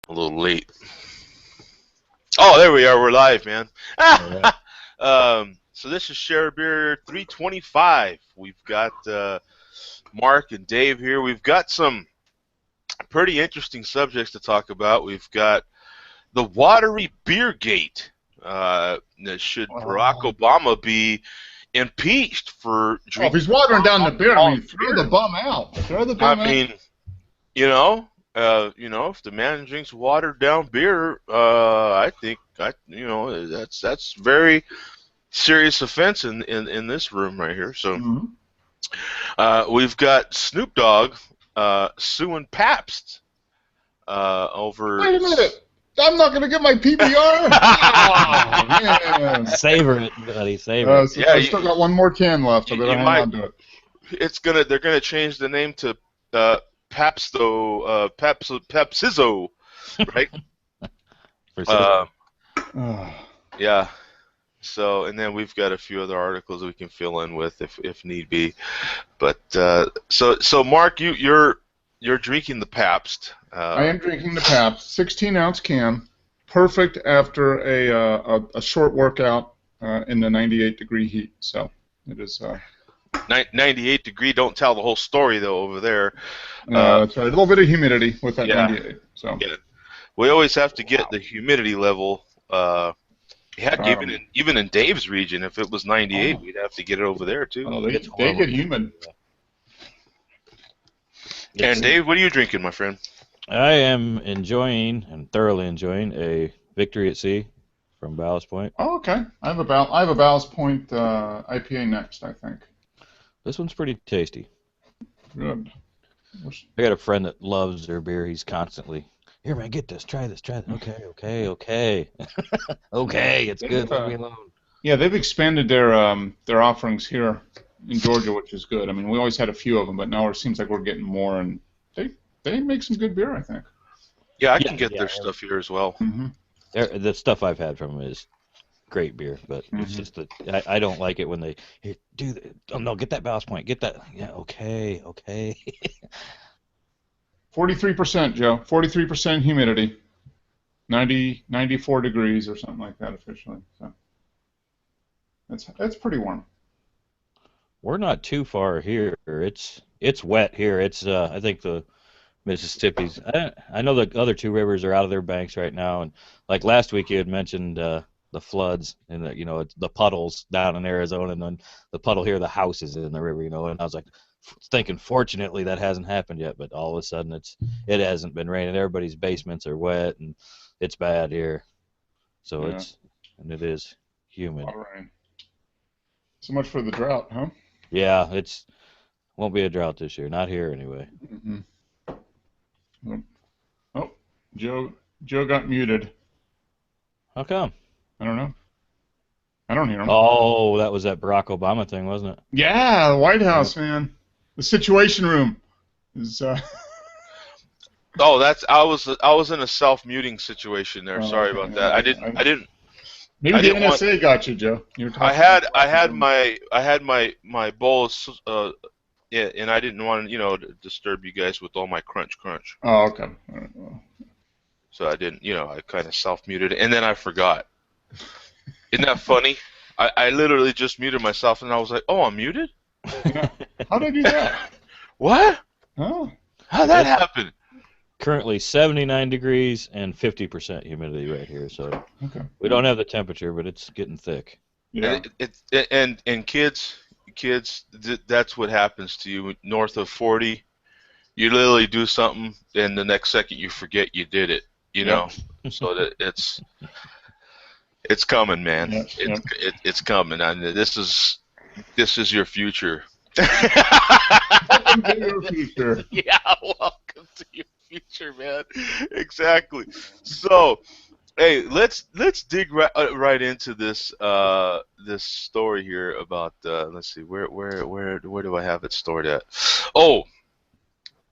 A little late. Oh, there we are. We're live, man. All right. So this is Share a Beer 325. We've got Mark and Dave here. We've got some pretty interesting subjects to talk about. We've got the watery beer gate. Should Barack Oh. Obama be impeached for Oh, if drinking he's watering down the beer, I mean, throw beer? the bum out. Throw the I bum out. mean, if the man drinks watered down beer, I think that's very serious offense in this room right here. So Mhm. we've got Snoop Dogg suing Pabst over. Wait a minute. I'm not going to get my PBR. Oh, man. Savor it, buddy. Savor it. So Yeah, I still got one more can left. I you better hang might. on to it. They're gonna change the name to Pepsizo, right? For Uh, Oh. yeah. So, and then we've got a few other articles we can fill in with if need be. But so Mark, you're drinking the Pabst. I am drinking the Pabst, 16-ounce can, perfect after a short workout in the 98-degree heat. So it is. 98 degree. Don't tell the whole story though over there. That's right. A little bit of humidity with that Yeah. 98. So. Yeah. We always have to get the humidity level. Heck, even in Dave's region, if it was 98, we'd have to get it over there too. Oh, they It's get horrible. humid. And Dave, what are you drinking, my friend? I am enjoying and thoroughly enjoying a Victory at Sea from Ballast Point. Oh, okay. I have a Ballast Point IPA next, I think. This one's pretty tasty. Good. I got a friend that loves their beer. He's constantly, here, man, get this, try this, try this. Okay. Okay, it's good. Leave me alone. Yeah, they've expanded their offerings here in Georgia, which is good. I mean, we always had a few of them, but now it seems like we're getting more, and they make some good beer, I think. Yeah, I can get their stuff here as well. Mm-hmm. The stuff I've had from them is great beer, but it's just that I don't like it when they do that. Oh no, get that Ballast Point, get that. Yeah, okay. 43%, Joe. 43% humidity. 94 degrees or something like that officially. So that's pretty warm. We're not too far here. It's wet here. It's I think the Mississippi's. I know the other two rivers are out of their banks right now, and like last week you had mentioned the floods and it's the puddles down in Arizona, and then the puddle here, the house is in the river, and I was like thinking, fortunately that hasn't happened yet, but all of a sudden it hasn't been raining. Everybody's basements are wet, and it's bad here, so it is humid. A lot of rain. So much for the drought, huh? Yeah, won't be a drought this year, not here anyway. Mm-hmm. Oh, Joe got muted. How come? I don't know. I don't hear him. Oh, that was that Barack Obama thing, wasn't it? Yeah, the White House, man. The Situation Room is. Oh, I was in a self-muting situation there. Oh, Sorry okay. about that. I didn't. Maybe I the didn't want- NSA got you, Joe. You were I talking had my bolus, and I didn't want to disturb you guys with all my crunch. Oh, okay. All right, well. So I didn't, I kind of self-muted it, and then I forgot. Isn't that funny? I literally just muted myself, and I was like, oh, I'm muted? Yeah. How did I do that? What? Oh. How'd that happen? Currently 79 degrees and 50% humidity right here, so Okay. we don't have the temperature, but it's getting thick. Yeah. And kids, that's what happens to you north of 40. You literally do something, and the next second you forget you did it. So that it's coming, man. Yep. It's coming. And this is your future. Welcome to your future. Yeah, welcome to your future, man. Exactly. So, hey, let's dig right into this this story here about let's see, where do I have it stored at? Oh,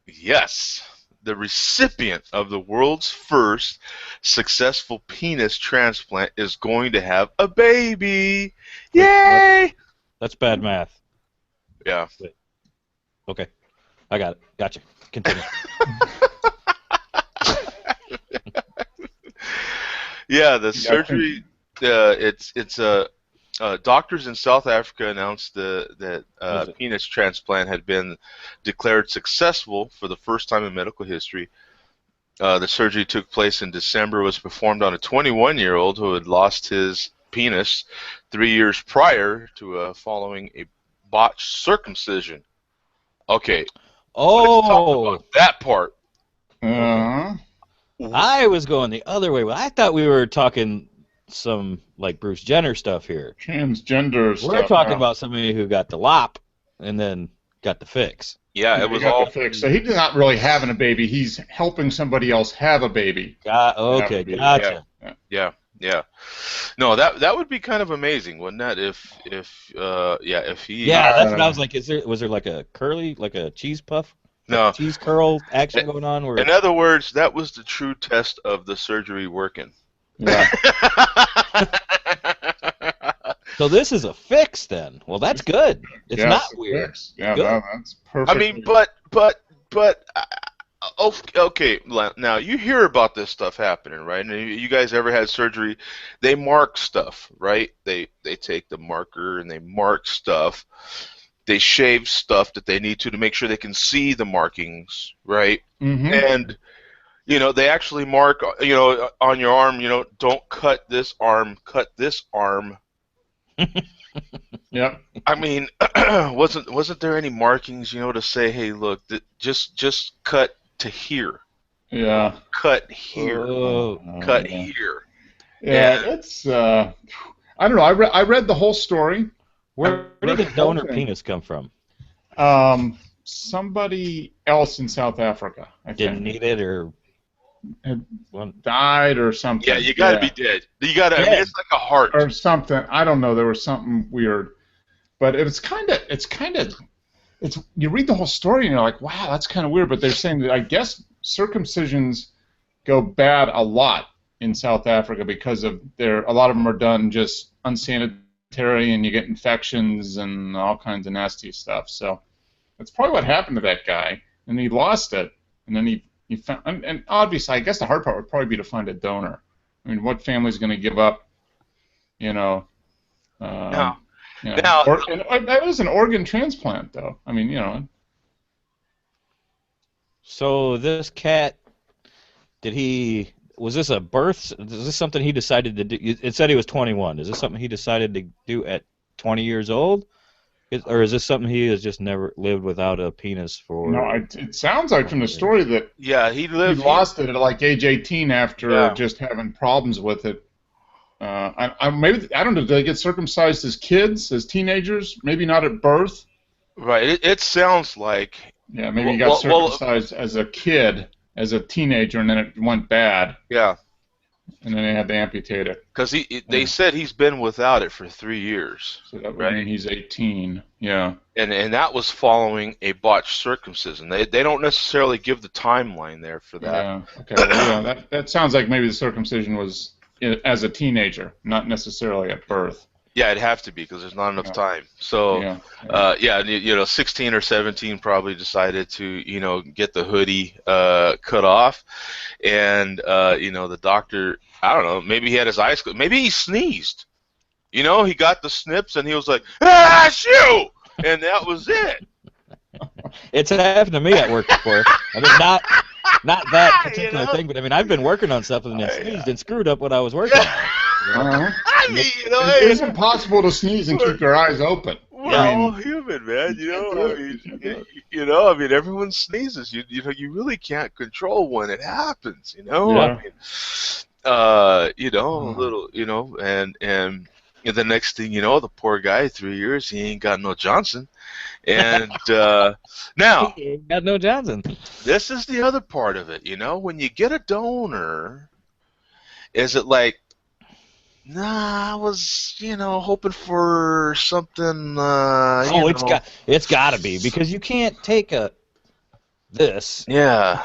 yes. The recipient of the world's first successful penis transplant is going to have a baby. Yay! That's bad math. Yeah. Okay. I got it. Gotcha. Continue. Yeah, the Yeah, I think. surgery. It's doctors in South Africa announced that Was it? penis transplant had been declared successful for the first time in medical history. The surgery took place in December. Was performed on a 21-year-old who had lost his penis 3 years prior to following a botched circumcision. Okay, let's talk about Oh, that part. okay. Uh, I was going the other way. I thought we were talking some like Bruce Jenner stuff here. transgender We're stuff. talking Yeah. about somebody who got the lop and then got the fix. Yeah, Yeah, it he was got the all. fix. So he's not really having a baby. He's helping somebody else have a baby. To have a Okay, baby. Yeah, gotcha. Yeah. yeah, yeah. No, that would be kind of amazing, wouldn't that? If he Yeah, that's what I Uh, was like. Was there like a curly, like a cheese puff, like no. cheese curl action going on where? In other words, that was the true test of the surgery working. yeah. So this is a fix then. Well, that's good. It's Yes, not the weird. fix. Yeah, Good. that's I perfect. mean, okay. Now you hear about this stuff happening, right? And you guys ever had surgery? They mark stuff, right? They take the marker and they mark stuff. They shave stuff that they need to make sure they can see the markings, right? Mm-hmm. And they actually mark, on your arm, don't cut this arm, cut this arm. Yep. I mean, wasn't there any markings, to say, hey, look, just cut to here, Yeah. cut here, Oh, cut Yeah. here, Yeah, and that's I don't know. I read the whole story. where did read the the whole donor thing. penis come from? Somebody else in South Africa, I Didn't think, need it or had well, died or something. yeah, you got to be dead. You got to. I mean, dead. it's like a heart. or something. I don't know. There was something weird, but it's you read the whole story and you're like, wow, that's kind of weird. But they're saying that I guess circumcisions go bad a lot in South Africa because of a lot of them are done just unsanitary and you get infections and all kinds of nasty stuff. So that's probably what happened to that guy, and he lost it, and then he found, and obviously I guess the hard part would probably be to find a donor. I mean, what family's going to give up, you know? Now, Yeah. now, And that was an organ transplant, though. I mean, So this cat, was this a birth? Is this something he decided to do? It said he was 21. Is this something he decided to do at 20 years old? Or is this something he has just never lived without a penis for? no, it sounds like from the story that yeah, he lost it at like age 18 after Yeah. just having problems with it. Maybe I don't know. Did they get circumcised as kids, as teenagers? Maybe not at birth. Right. It sounds like. Yeah, maybe he got Well, circumcised as a kid, as a teenager, and then it went bad, yeah, and then they had to amputate it. because they said he's been without it for 3 years. So that would Right. mean he's 18. Yeah. And that was following a botched circumcision. They don't necessarily give the timeline there for that. Yeah. Okay. Well, yeah. That sounds like maybe the circumcision was as a teenager, not necessarily at birth. Yeah, it'd have to be because there's not enough Yeah. time. So, Yeah. 16 or 17 probably decided to, get the hoodie cut off, and the doctor, I don't know, maybe he had his eyes closed, maybe he sneezed. He got the snips and he was like, ah, shoo, and that was it. It's happened to me at work before. I mean, not that particular thing, but I mean, I've been working on something and sneezed and screwed up what I was working on. Uh-huh. I mean, It is impossible to sneeze and keep your eyes open. we're all human, man. I mean, everyone sneezes. You really can't control when it happens. Yeah. A little, and the next thing you know, the poor guy, 3 years, he ain't got no Johnson. And now, He ain't got no Johnson. this is the other part of it. When you get a donor, is it like, nah, I was, hoping for something. It's got to be because you can't take this. Yeah.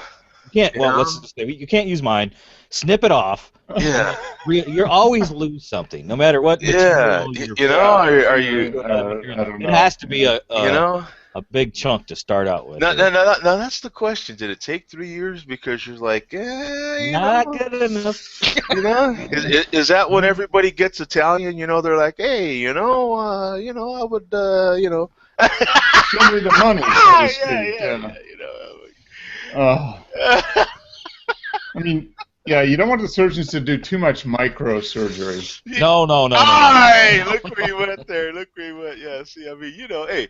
You can't. Well, let's just say you can't use mine. Snip it off. Yeah. You always lose something, no matter what. Yeah. material you're Are you? I don't know. It has to be a. You know. a big chunk to start out with. Now, that's the question. Did it take 3 years because you're like, Not good enough. Is that when everybody gets Italian? They're like, hey, I would, Show me the money, so to speak. Oh, I mean, yeah, you don't want the surgeons to do too much microsurgery. No. Hey, look where you went there. Look where you went. Yeah, see, I mean, hey,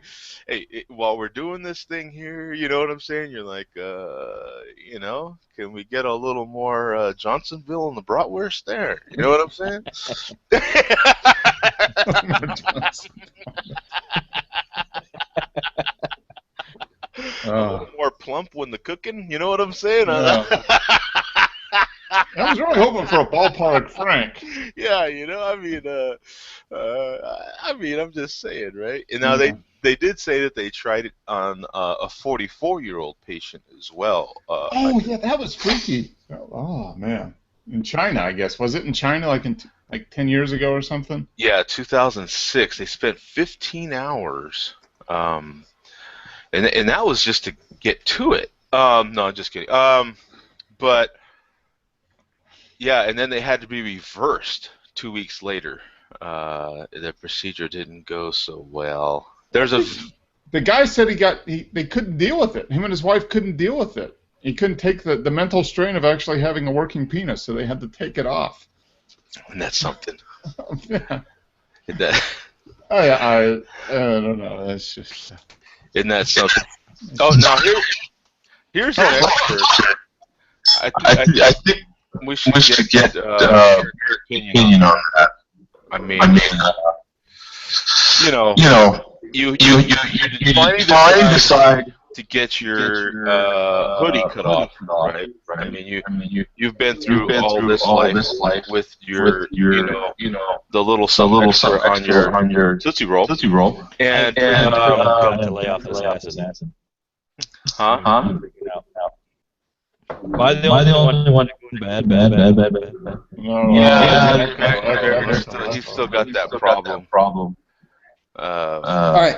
while we're doing this thing here, you know what I'm saying? You're like, can we get a little more Johnsonville and the bratwurst there? You know what I'm saying? A little more plump when the cooking. You know what I'm saying? I was really hoping for a ballpark Frank. Yeah, I'm just saying, right? And now they did say that they tried it on a 44-year-old patient as well. Yeah, that was freaky. Oh man, in China, I guess. Was it in China like 10 years ago or something? Yeah, 2006. They spent 15 hours, and that was just to get to it. No, just kidding. But yeah, and then they had to be reversed 2 weeks later. The procedure didn't go so well. The guy said they couldn't deal with it. Him and his wife couldn't deal with it. He couldn't take the mental strain of actually having a working penis, so they had to take it off. And that's something. Yeah. I don't know. That's just. Isn't that something? Oh, now here's an expert. I think we should get your opinion on that. I mean, you finally decide to get your hoodie cut off, right? I mean, you've been through all this life with your the little extra on your Tootsie Roll, and to lay off his assassin. Huh? Am I the only one doing bad? No. Yeah, you still got that problem. All right.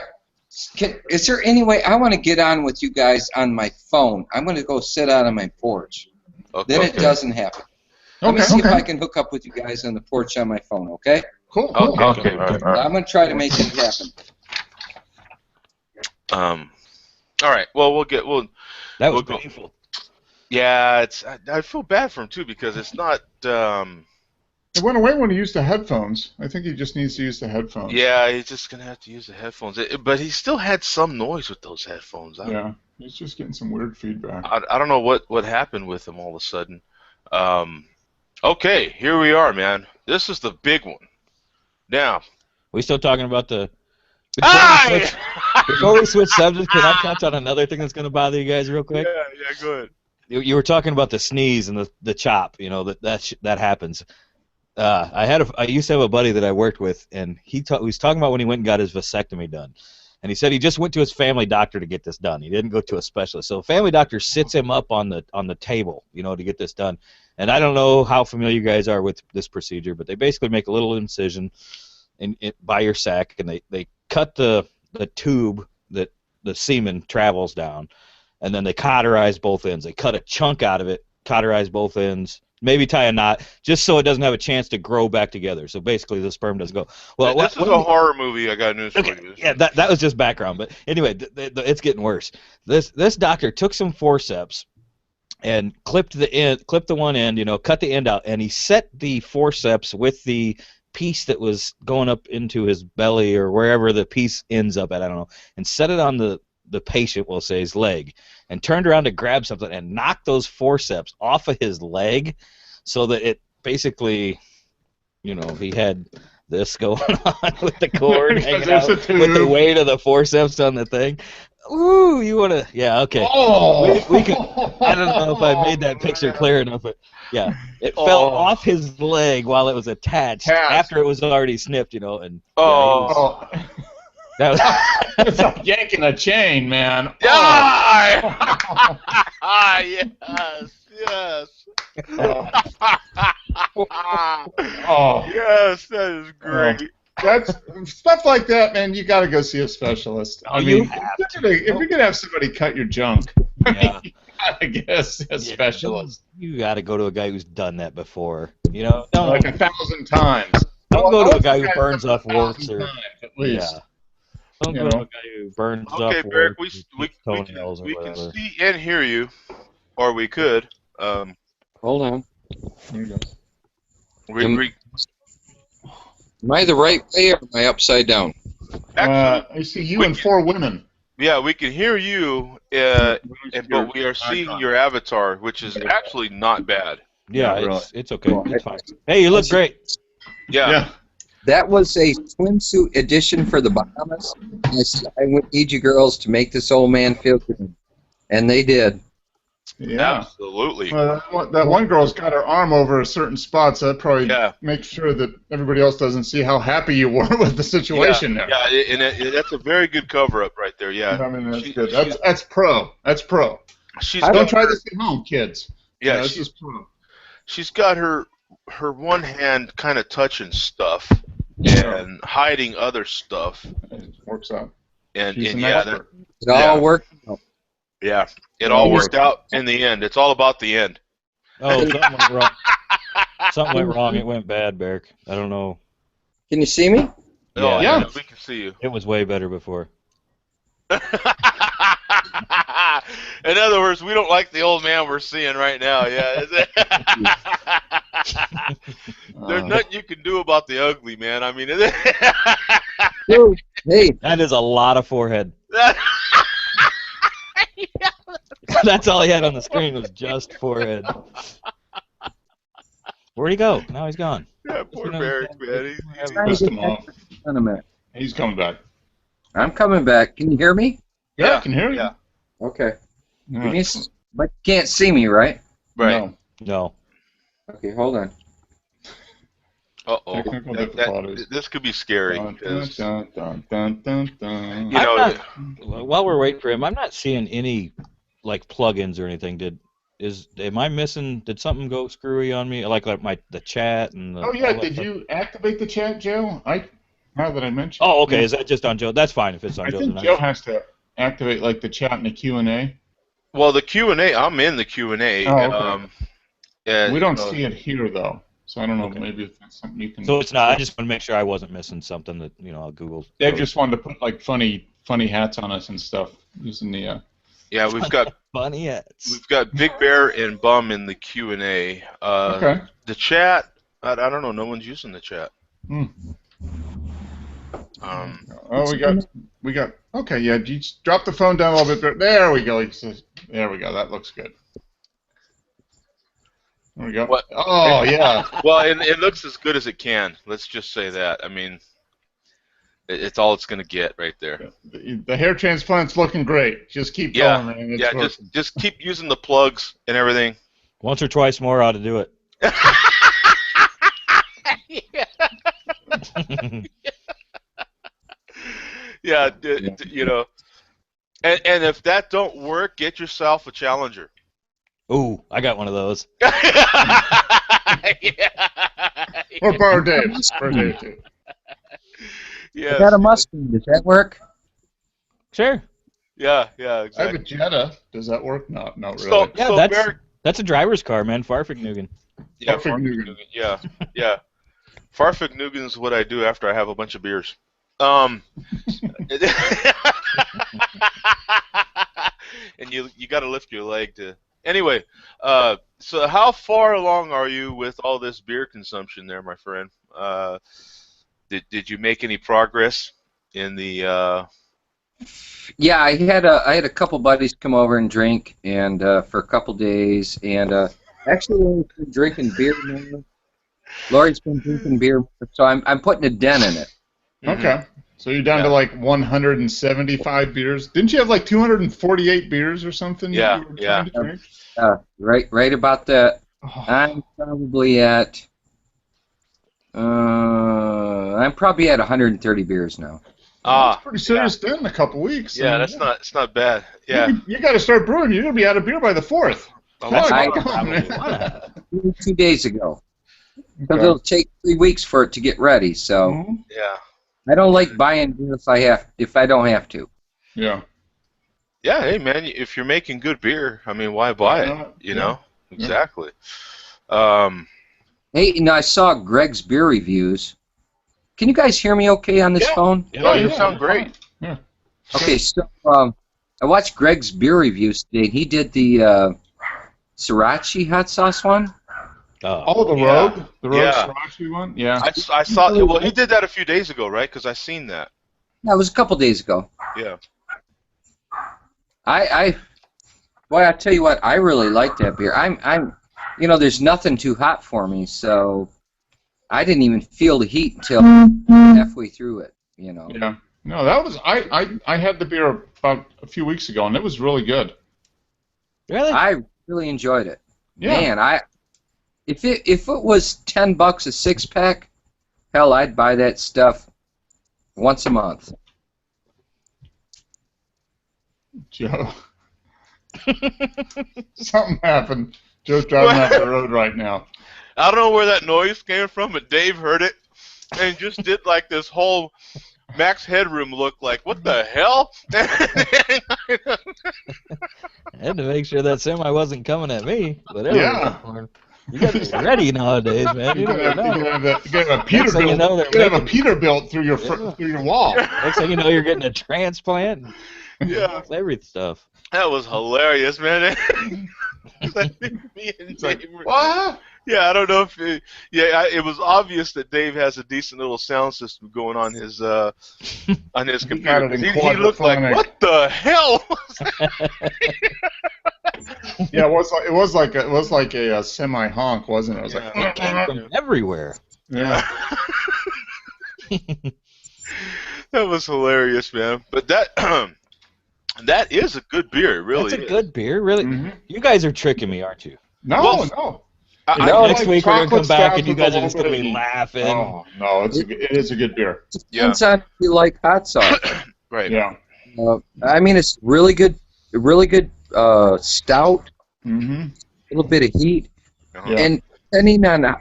Is there any way I want to get on with you guys on my phone? I'm going to go sit out on my porch. Okay. Then it doesn't happen. Let me see if I can hook up with you guys on the porch on my phone, okay? Cool. Okay. All right. I'm going to try to make it happen. All right. Well, that was painful. Yeah, I feel bad for him too because it's not. It went away when he used the headphones. I think he just needs to use the headphones. Yeah, he's just gonna have to use the headphones. But he still had some noise with those headphones. Yeah, he's just getting some weird feedback. I don't know what happened with him all of a sudden. Okay, here we are, man. This is the big one. Now, we still talking about the. Before Before we switch subjects, can I touch on another thing that's going to bother you guys real quick? Yeah, go ahead. You were talking about the sneeze and the chop. That happens. I used to have a buddy that I worked with, and he was talking about when he went and got his vasectomy done. And he said he just went to his family doctor to get this done. He didn't go to a specialist. So a family doctor sits him up on the table, to get this done. And I don't know how familiar you guys are with this procedure, but they basically make a little incision by your sac, and they cut the tube that the semen travels down, and then they cauterize both ends. They cut a chunk out of it, cauterize both ends, maybe tie a knot, just so it doesn't have a chance to grow back together. So basically the sperm doesn't go. Well, this is a horror movie. I got news for you. Yeah, that was just background. But anyway, it's getting worse. This doctor took some forceps and clipped the one end, cut the end out, and he set the forceps with the piece that was going up into his belly or wherever the piece ends up at, I don't know, and set it on the patient, we'll say, his leg, and turned around to grab something and knocked those forceps off of his leg so that it basically, he had this going on with the cord hanging out with the weight of the forceps on the thing. Ooh, you want to, yeah, okay. Oh. We could, I don't know if I made that picture clear enough, but yeah, it fell off his leg while it was attached after it was already snipped, and that was it's like yanking a chain, man. Yeah! Yes. Oh. Yes, that is great. That's stuff like that, man. You got to go see a specialist. Oh, you have if you're gonna have somebody cut your junk, Yeah. you gotta guess a specialist. You got to go to a guy who's done that before. You know, don't, Like 1,000 times. don't go Well, to a guy who I've burns done off warts 1,000 or times, at least. yeah. Don't You go to know. a guy who burns Okay, off Barrick, warts we or can toenails or we can whatever. see and hear you, or we could. Hold on. There you go. We Am I the right way or am I upside down? actually, I see you and 4 women. yeah, we can hear you, but we are seeing icon. your avatar, which is actually not bad. Yeah, Yeah, really. it's okay. Well, It's fine. Hey, you look great. Yeah. That was a swimsuit edition for the Bahamas. I said, I would need you girls to make this old man feel good. And they did. Yeah. Absolutely. Well, that one girl's got her arm over a certain spot, so that probably Yeah. makes sure that everybody else doesn't see how happy you were with the situation there. Yeah, that's a very good cover-up right there. Yeah. I mean, that's good. That's pro. That's pro. She's Don't got try her, this at home, kids. yeah, This is pro. she's got her one hand kind of touching stuff and hiding other stuff, It works out. and She's an yeah, expert. It all worked out. yeah, it all worked out in the end. It's all about the end. Oh, something went wrong. Something went wrong. It went bad, Barrick. I don't know. Can you see me? Oh, Yeah. we can see you. It was way better before. In other words, we don't like the old man we're seeing right now. Yeah. There's nothing you can do about the ugly, man. I mean, Hey, That is a lot of forehead. That's all he had on the screen was just forehead. Where'd he go? Now he's gone. yeah, poor Barrick, man. Pissed him off. wait a minute. He's coming back. I'm coming back. Can you hear me? Yeah, I can hear you. Yeah. Okay. Yeah. Can you but you can't see me, right? Right. No. No. Okay, hold on. Uh-oh. Technical difficulties. This could be scary. Dun, 'Cause, dun, dun, dun, dun, dun. you know, While we're waiting for him, I'm not seeing any like plugins or anything. Am I missing? Did something go screwy on me? Like the chat and the, Oh yeah, all that did stuff? you activate the chat, Joe? Now that I mentioned. Oh, okay. Is that just on Joe? That's fine if it's on I Joe. think Joe has to activate like the chat and the Q&A. well, the Q&A, I'm in the Q&A. Oh, okay. And, We don't see it here though, so I don't know. Okay. Maybe if that's something you can. So it's not. I just want to make sure I wasn't missing something that I'll Google. Dave just wanted to put like funny hats on us and stuff using the. yeah, we've got funny hats. Big Bear and Bum in the Q&A. Okay. The chat, I don't know. No one's using the chat. Hmm. Um, Oh, we got. Okay, yeah. You just drop the phone down a little bit. There we go. There we go. That looks good. There we go. What? Oh yeah. well, it looks as good as it can. Let's just say that. I mean, it's all it's going to get right there. The hair transplant's looking great. Just keep Yeah, going, man. It's yeah. working. Just keep using the plugs and everything. Once or twice more ought to do it. Yeah, you know. And if that don't work, get yourself a Challenger. Ooh, I got one of those. Or borrow Dave's. Borrow Dave too. Yes. I got a Mustang. Does that work? Sure. Yeah, I have a exactly. Jetta. Does that work? Not really. So, Yeah, so that's- That's a driver's car, man. Farfignugan. yeah, Farfignugan. yeah, yeah. Farfignugan is what I do after I have a bunch of beers. And you got to lift your leg to. Anyway, so how far along are you with all this beer consumption there, my friend? Did you make any progress in the? Yeah, I had a couple buddies come over and drink, and for a couple days, and actually Lori's been drinking beer now. Lori's been drinking beer, so I'm putting a dent in it. Okay. So you're down to like 175 beers. Didn't you have like 248 beers or something? Yeah, you were yeah. trying to drink? Right about that. Oh, I'm probably at 130 beers now. that's pretty serious dent in a couple weeks. Yeah, I mean, it's not bad. Yeah. You got to start brewing. You're gonna be out of beer by the 4th. Oh, Come I- on, man. 2 days ago. Because Okay. it'll take 3 weeks for it to get ready. So Mhm. Yeah. I don't like buying beer if I don't have to. Yeah. Yeah, hey man, if you're making good beer, I mean, why buy it? You Yeah. know, exactly. Um, Hey, now I saw Greg's beer reviews. Can you guys hear me okay on this Yeah. phone? oh, you sound great. Yeah. Okay, so I watched Greg's beer reviews today. He did the sriracha hot sauce one. Oh, the Yeah. Rogue Yeah. Sriracha one. Yeah. I saw. Well, he did that a few days ago, right? Because I seen that. That was a couple days ago. Yeah. Boy, I tell you what, I really like that beer. You know, there's nothing too hot for me, so I didn't even feel the heat until halfway through it. You know. Yeah. No, that was I had the beer about a few weeks ago, and it was really good. Really? I really enjoyed it. Yeah. Man, if it was $10 a 6-pack, hell, I'd buy that stuff once a month. Joe. Something happened. Joe's driving off the road right now. I don't know where that noise came from, but Dave heard it and just did like this whole Max Headroom look like, what the hell? I had to make sure that semi wasn't coming at me. Whatever. Yeah. You got to be ready nowadays, man. You You don't know. gotta have a Next thing you know, they're Peterbilt making- Peterbilt through your Yeah. through your wall. Next thing you know, you're getting a transplant. Yeah, Every stuff. that was hilarious, man. Me and It's like, Dave were- what? Yeah, I don't know if it was obvious that Dave has a decent little sound system going on his computer. it in He looked like, quadraphonic. what the hell? Yeah, it was like a semi honk, wasn't it? It was like, Yeah. It came from everywhere. yeah. That was hilarious, man. But that that is a good beer, it really. That's a is. good beer, really. Mhm. You guys are tricking me, aren't you? No, Well, no. I- No, I next like week we're gonna come chocolate back stout and you with a guys are little just gonna bit of be heat. laughing. Oh no, it is a good beer. Yeah, Depends on if you like hot sauce. right. Yeah. I mean, it's really good stout, Mm-hmm. a little bit of heat, Uh-huh. Yeah. and depending on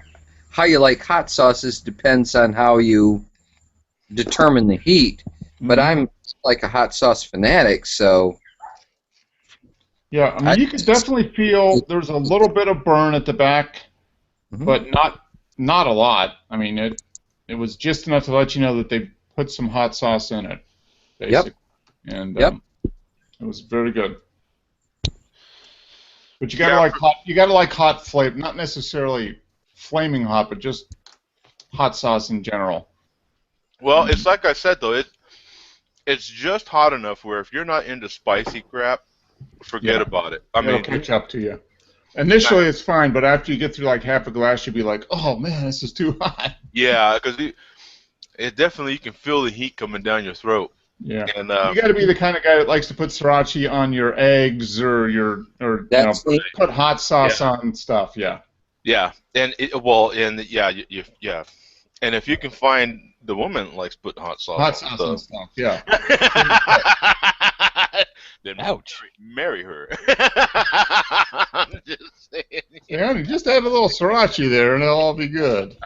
how you like hot sauces depends on how you determine the heat. But Mm-hmm. I'm like a hot sauce fanatic, so Yeah, I mean, you could definitely feel there's a little bit of burn at the back, Mhm. but not a lot. I mean, it was just enough to let you know that they put some hot sauce in it, basically. And Yep. it was very good. But you gotta like hot flavor, not necessarily flaming hot, but just hot sauce in general. Well, it's like I said though, it's just hot enough where if you're not into spicy crap, forget Yeah. about it. I It'll mean, catch up to you. Initially, it's fine, but after you get through like half a glass, you'll be like, "Oh man, this is too hot." yeah, because it definitely you can feel the heat coming down your throat. Yeah. And You got to be the kind of guy that likes to put sriracha on your eggs or That's me. put hot sauce on stuff. Yeah. yeah, and yeah, and if you can find the woman that likes putting hot sauce Hot on sauce and stuff. Yeah. then Ouch. marry her. I'm just saying. Yeah. You just add a little sriracha there, and it'll all be good.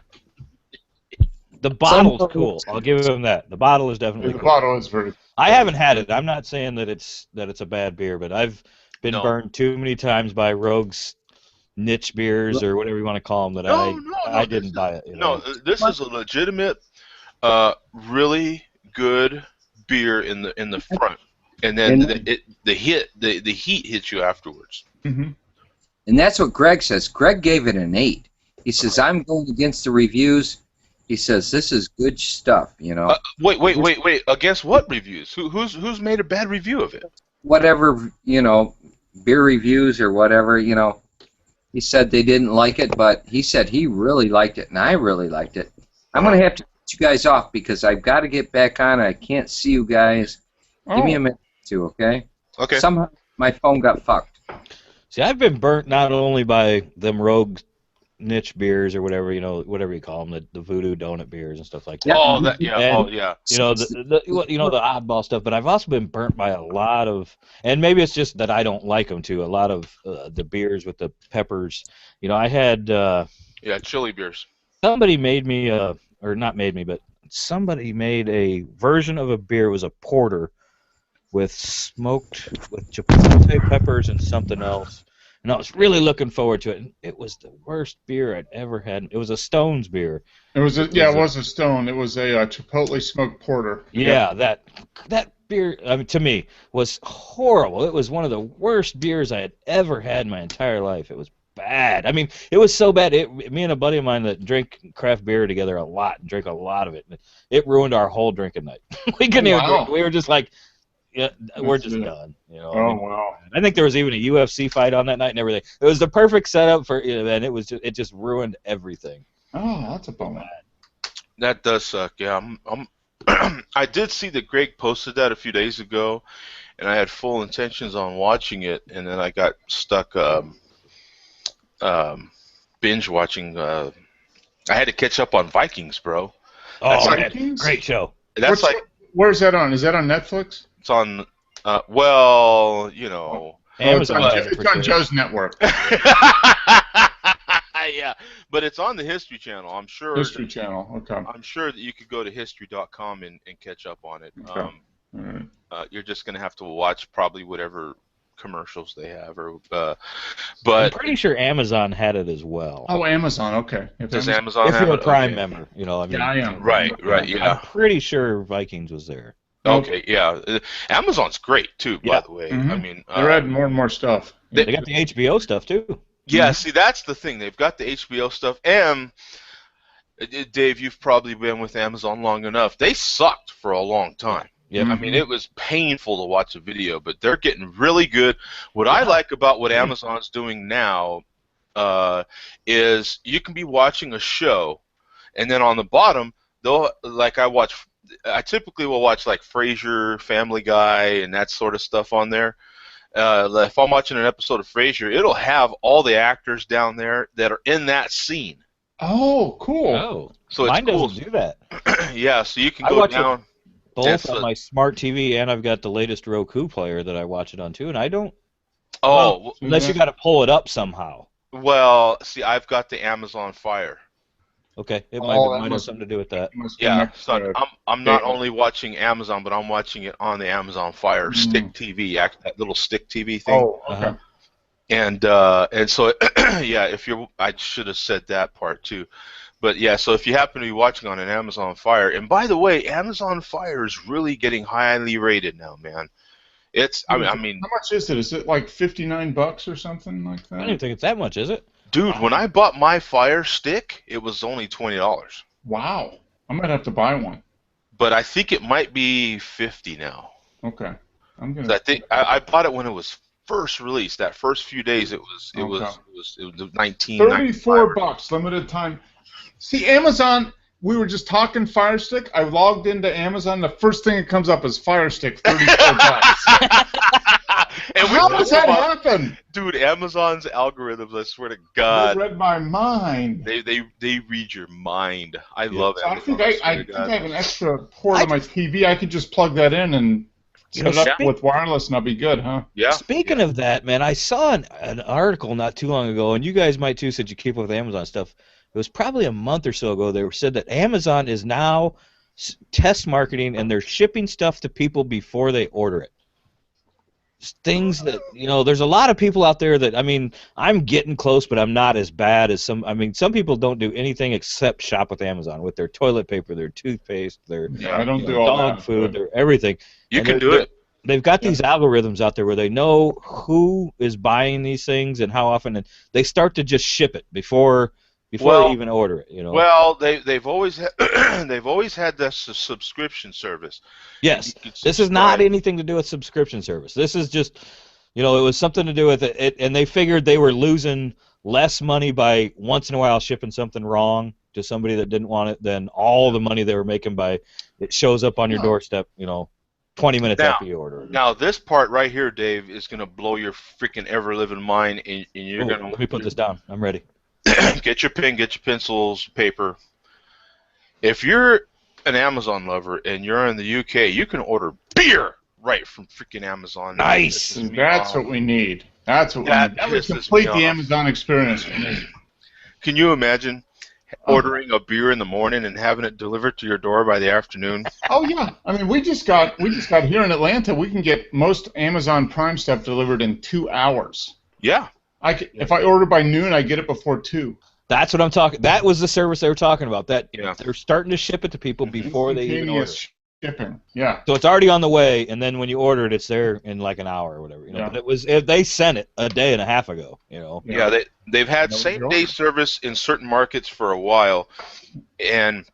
The bottle's cool. I'll give him that. The bottle is definitely The cool. bottle is very. I haven't had it. I'm not saying that it's a bad beer, but I've been No. burned too many times by Rogue's niche beers or whatever you want to call them that No, I didn't buy it. You know? No, this is a legitimate, really good beer in the front, and then the heat hits you afterwards. Mm-hmm. And that's what Greg says. Greg gave it an 8. He says, I'm going against the reviews. He says, this is good stuff, you know. Wait. Against what reviews? Who's made a bad review of it? Whatever, you know, beer reviews or whatever, you know. He said they didn't like it, but he said he really liked it, and I really liked it. I'm going to have to cut you guys off because I've got to get back on. I can't see you guys. Give me a minute or two, okay? Okay. Somehow my phone got fucked. See, I've been burnt not only by them Rogue niche beers or whatever, you know, whatever you call them, the voodoo donut beers and stuff like that. Oh, that yeah. And, Oh, yeah. You know, the oddball stuff, but I've also been burnt by a lot of, and maybe it's just that I don't like them too, a lot of the beers with the peppers. You know, I had Yeah, chili beers. somebody made me, or not made me, but somebody made a version of a beer. It was a porter with chipotle peppers and something else. And I was really looking forward to it. And it was the worst beer I'd ever had. It was a Stone's beer. It was It it was was a Stone. It was a Chipotle smoked porter. yeah, that beer, I mean, to me, was horrible. It was one of the worst beers I had ever had in my entire life. It was bad. I mean, it was so bad. Me and a buddy of mine that drink craft beer together a lot and drink a lot of it. It ruined our whole drinking night. We couldn't even drink. We were just like, yeah, we're just done. You know. Oh, wow. I think there was even a UFC fight on that night and everything. It was the perfect setup for, and it just ruined everything. Oh, that's a bummer. That does suck. Yeah, I did see that Greg posted that a few days ago, and I had full intentions on watching it, and then I got stuck binge watching. I had to catch up on Vikings, bro. Oh, Vikings? great show. That's Where's that on? Is that on Netflix? it's on. Well, you know. Amazon. It's on Joe's network. Yeah, but it's on the History Channel. I'm sure. History Channel. Okay. I'm sure that you could go to history.com and catch up on it. Okay. All right. You're just gonna have to watch probably whatever commercials they have, I'm but pretty sure Amazon had it as well. Oh, Amazon. Okay. If does Amazon- Amazon If have you're a it? Prime Okay. member, you know, I mean, Yeah, I am. Right, I'm yeah. pretty sure Vikings was there. Okay, yeah. Amazon's great too, by Yeah. the way. Mhm. I mean, They're adding more and more stuff. They got the HBO stuff too. yeah. See, that's the thing. They've got the HBO stuff, and Dave, you've probably been with Amazon long enough. They sucked for a long time. Yep. I mean, it was painful to watch a video, but they're getting really good. What I like about what Amazon's doing now is you can be watching a show, and then on the bottom, they'll I typically will watch like Frasier, Family Guy, and that sort of stuff on there. If I'm watching an episode of Frasier, it'll have all the actors down there that are in that scene. Oh, cool. Oh, So mine it's cool. doesn't do that. Yeah, so you can I go watch it down. Both That's on my smart TV, and I've got the latest Roku player that I watch it on too. And I don't, Oh, unless you got to pull it up somehow. well, see, I've got the Amazon Fire. Okay, it Oh, might that have must- something to do with that. Must Yeah, connect so to- I'm not cable. only watching Amazon, but I'm watching it on the Amazon Fire stick TV, that little stick TV thing. Oh, okay. Uh-huh. And so yeah, I should have said that part too. But yeah, so if you happen to be watching on an Amazon Fire, and by the way, Amazon Fire is really getting highly rated now, man. I mean, How much is it? Is it like $59 or something like I don't that? even think it's that much, is it? dude, when I bought my Fire Stick, it was only $20. Wow. I might have to buy one. But I think it might be $50 now. Okay. I'm 'Cause gonna. I think I bought it when it was first released. That first few days, it was Okay. 19.95. $34, limited time. See, Amazon. We were just talking Fire Stick. I logged into Amazon. The first thing that comes up is Fire Stick, $34. And How does that happen? Dude, Amazon's algorithms, I swear to They God, read my mind. they read your mind. I love So I Amazon. think I swear to think God. I have an extra port on my TV. I could just plug that in and set it up Yeah. with wireless, and I'll be good, huh? Yeah. Speaking of that, man, I saw an article not too long ago, and you guys might too, since you keep up with Amazon stuff. It was probably a month or so ago. They said that Amazon is now test marketing, and they're shipping stuff to people before they order it. Things that, there's a lot of people out there that, I mean, I'm getting close, but I'm not as bad as some. I mean, some people don't do anything except shop with Amazon with their toilet paper, their toothpaste, their Yeah, I don't do all dog that. food, their everything. You And can they're- do it. They've got these algorithms out there where they know who is buying these things and how often, and they start to just ship it before Well- they even order it. Well, they've always they've always had this subscription service. Yes, You could this is not subscribe. anything to do with subscription service. This is just, it was something to do with it, and they figured they were losing less money by once in a while shipping something wrong to somebody that didn't want it than all the money they were making by it shows up on your doorstep, 20 minutes Now- after you order it. Now this part right here, Dave, is gonna blow your freaking ever living mind, and you're Ooh, gonna let me put this down. I'm ready. get your pen, get your pencils, paper. If you're an Amazon lover and you're in the UK, you can order beer right from freaking Amazon. Nice. That pisses me That's off. what we need. That's what we That need. That would pisses me complete off. the Amazon experience for me. Can you imagine ordering a beer in the morning and having it delivered to your door by the afternoon? Oh yeah, I mean we just got here in Atlanta. We can get most Amazon Prime stuff delivered in 2 hours. Yeah. If I order by noon, I get it before 2. That's what I'm talking. That was the service they were talking about. That Yeah. they're starting to ship it to people before they even order. Instantaneous shipping. Yeah. So it's already on the way, and then when you order it, it's there in like an hour or whatever. You know, Yeah. but they sent it a day and a half ago. You know. Yeah, they've had That was same your day order. service in certain markets for a while, and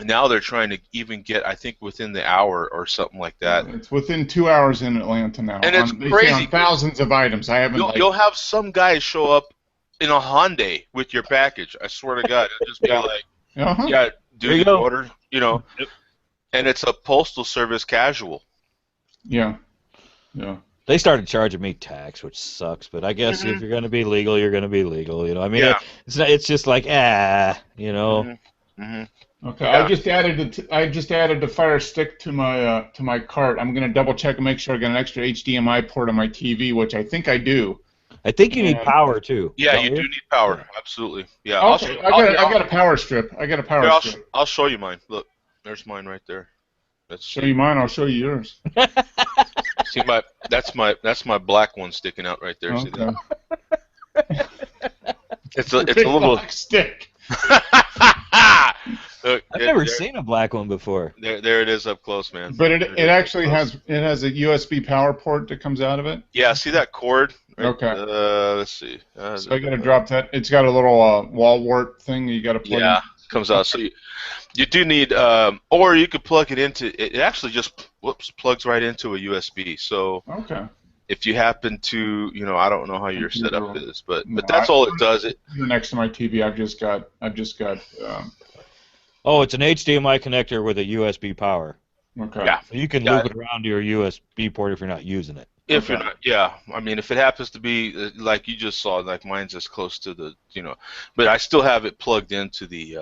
now they're trying to even get, I think, within the hour or something like that. It's within 2 hours in Atlanta now. And it's They say crazy. on thousands of items. I haven't. You'll have some guy show up in a Hyundai with your package. I swear to God, it'll just be like, Uh-huh. yeah, There dude, you go. order, you know, and it's a postal service casual. Yeah. Yeah. They started charging me tax, which sucks. But I guess if you're going to be legal, you're going to be legal. You know, I mean, Yeah. it's just like you know. Mm-hmm. Okay, Yeah. I just added the Fire Stick to my cart. I'm gonna double check and make sure I got an extra HDMI port on my TV, which I think I do. I think you need power too. Yeah, don't you do need power. Absolutely. Yeah. Okay, I got a power strip. I got a power strip. I'll show you mine. Look, there's mine right there. Let's Show you mine. I'll show you yours. see that's my black one sticking out right there. See Okay. that? It's a Big little. black stick. Look, I've never seen a black one before. There it is up close, man. But it actually has a USB power port that comes out of it. Yeah, see that cord? Okay. Let's see. So I gotta drop that. It's got a little wall wart thing you gotta plug Yeah, comes out. So you do need, or you could plug it into. It actually just plugs right into a USB. So in. Okay. if you happen to, I don't know how your setup is, but No, that's all it does. Here next to my TV, I've just got Oh, it's an HDMI connector with a USB power. okay. Yeah. So you can loop it around to your USB port if you're not using it. If Okay. you're not, yeah. I mean, if it happens to be like you just saw, like mine's as close to the, but I still have it plugged into the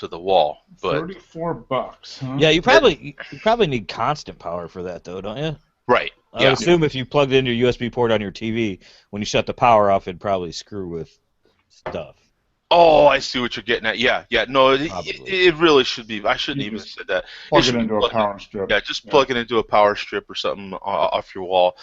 wall. But $34, huh? Yeah, you probably need constant power for that though, don't you? right, I yeah, would assume if you plugged in your USB port on your TV, when you shut the power off, it'd probably screw with stuff. Oh, I see what you're getting at. Yeah. No, Probably. it really should be. I shouldn't You even just said that. Plug should it be into a plugged in. power strip. Yeah, just plug it into a power strip or something off your wall,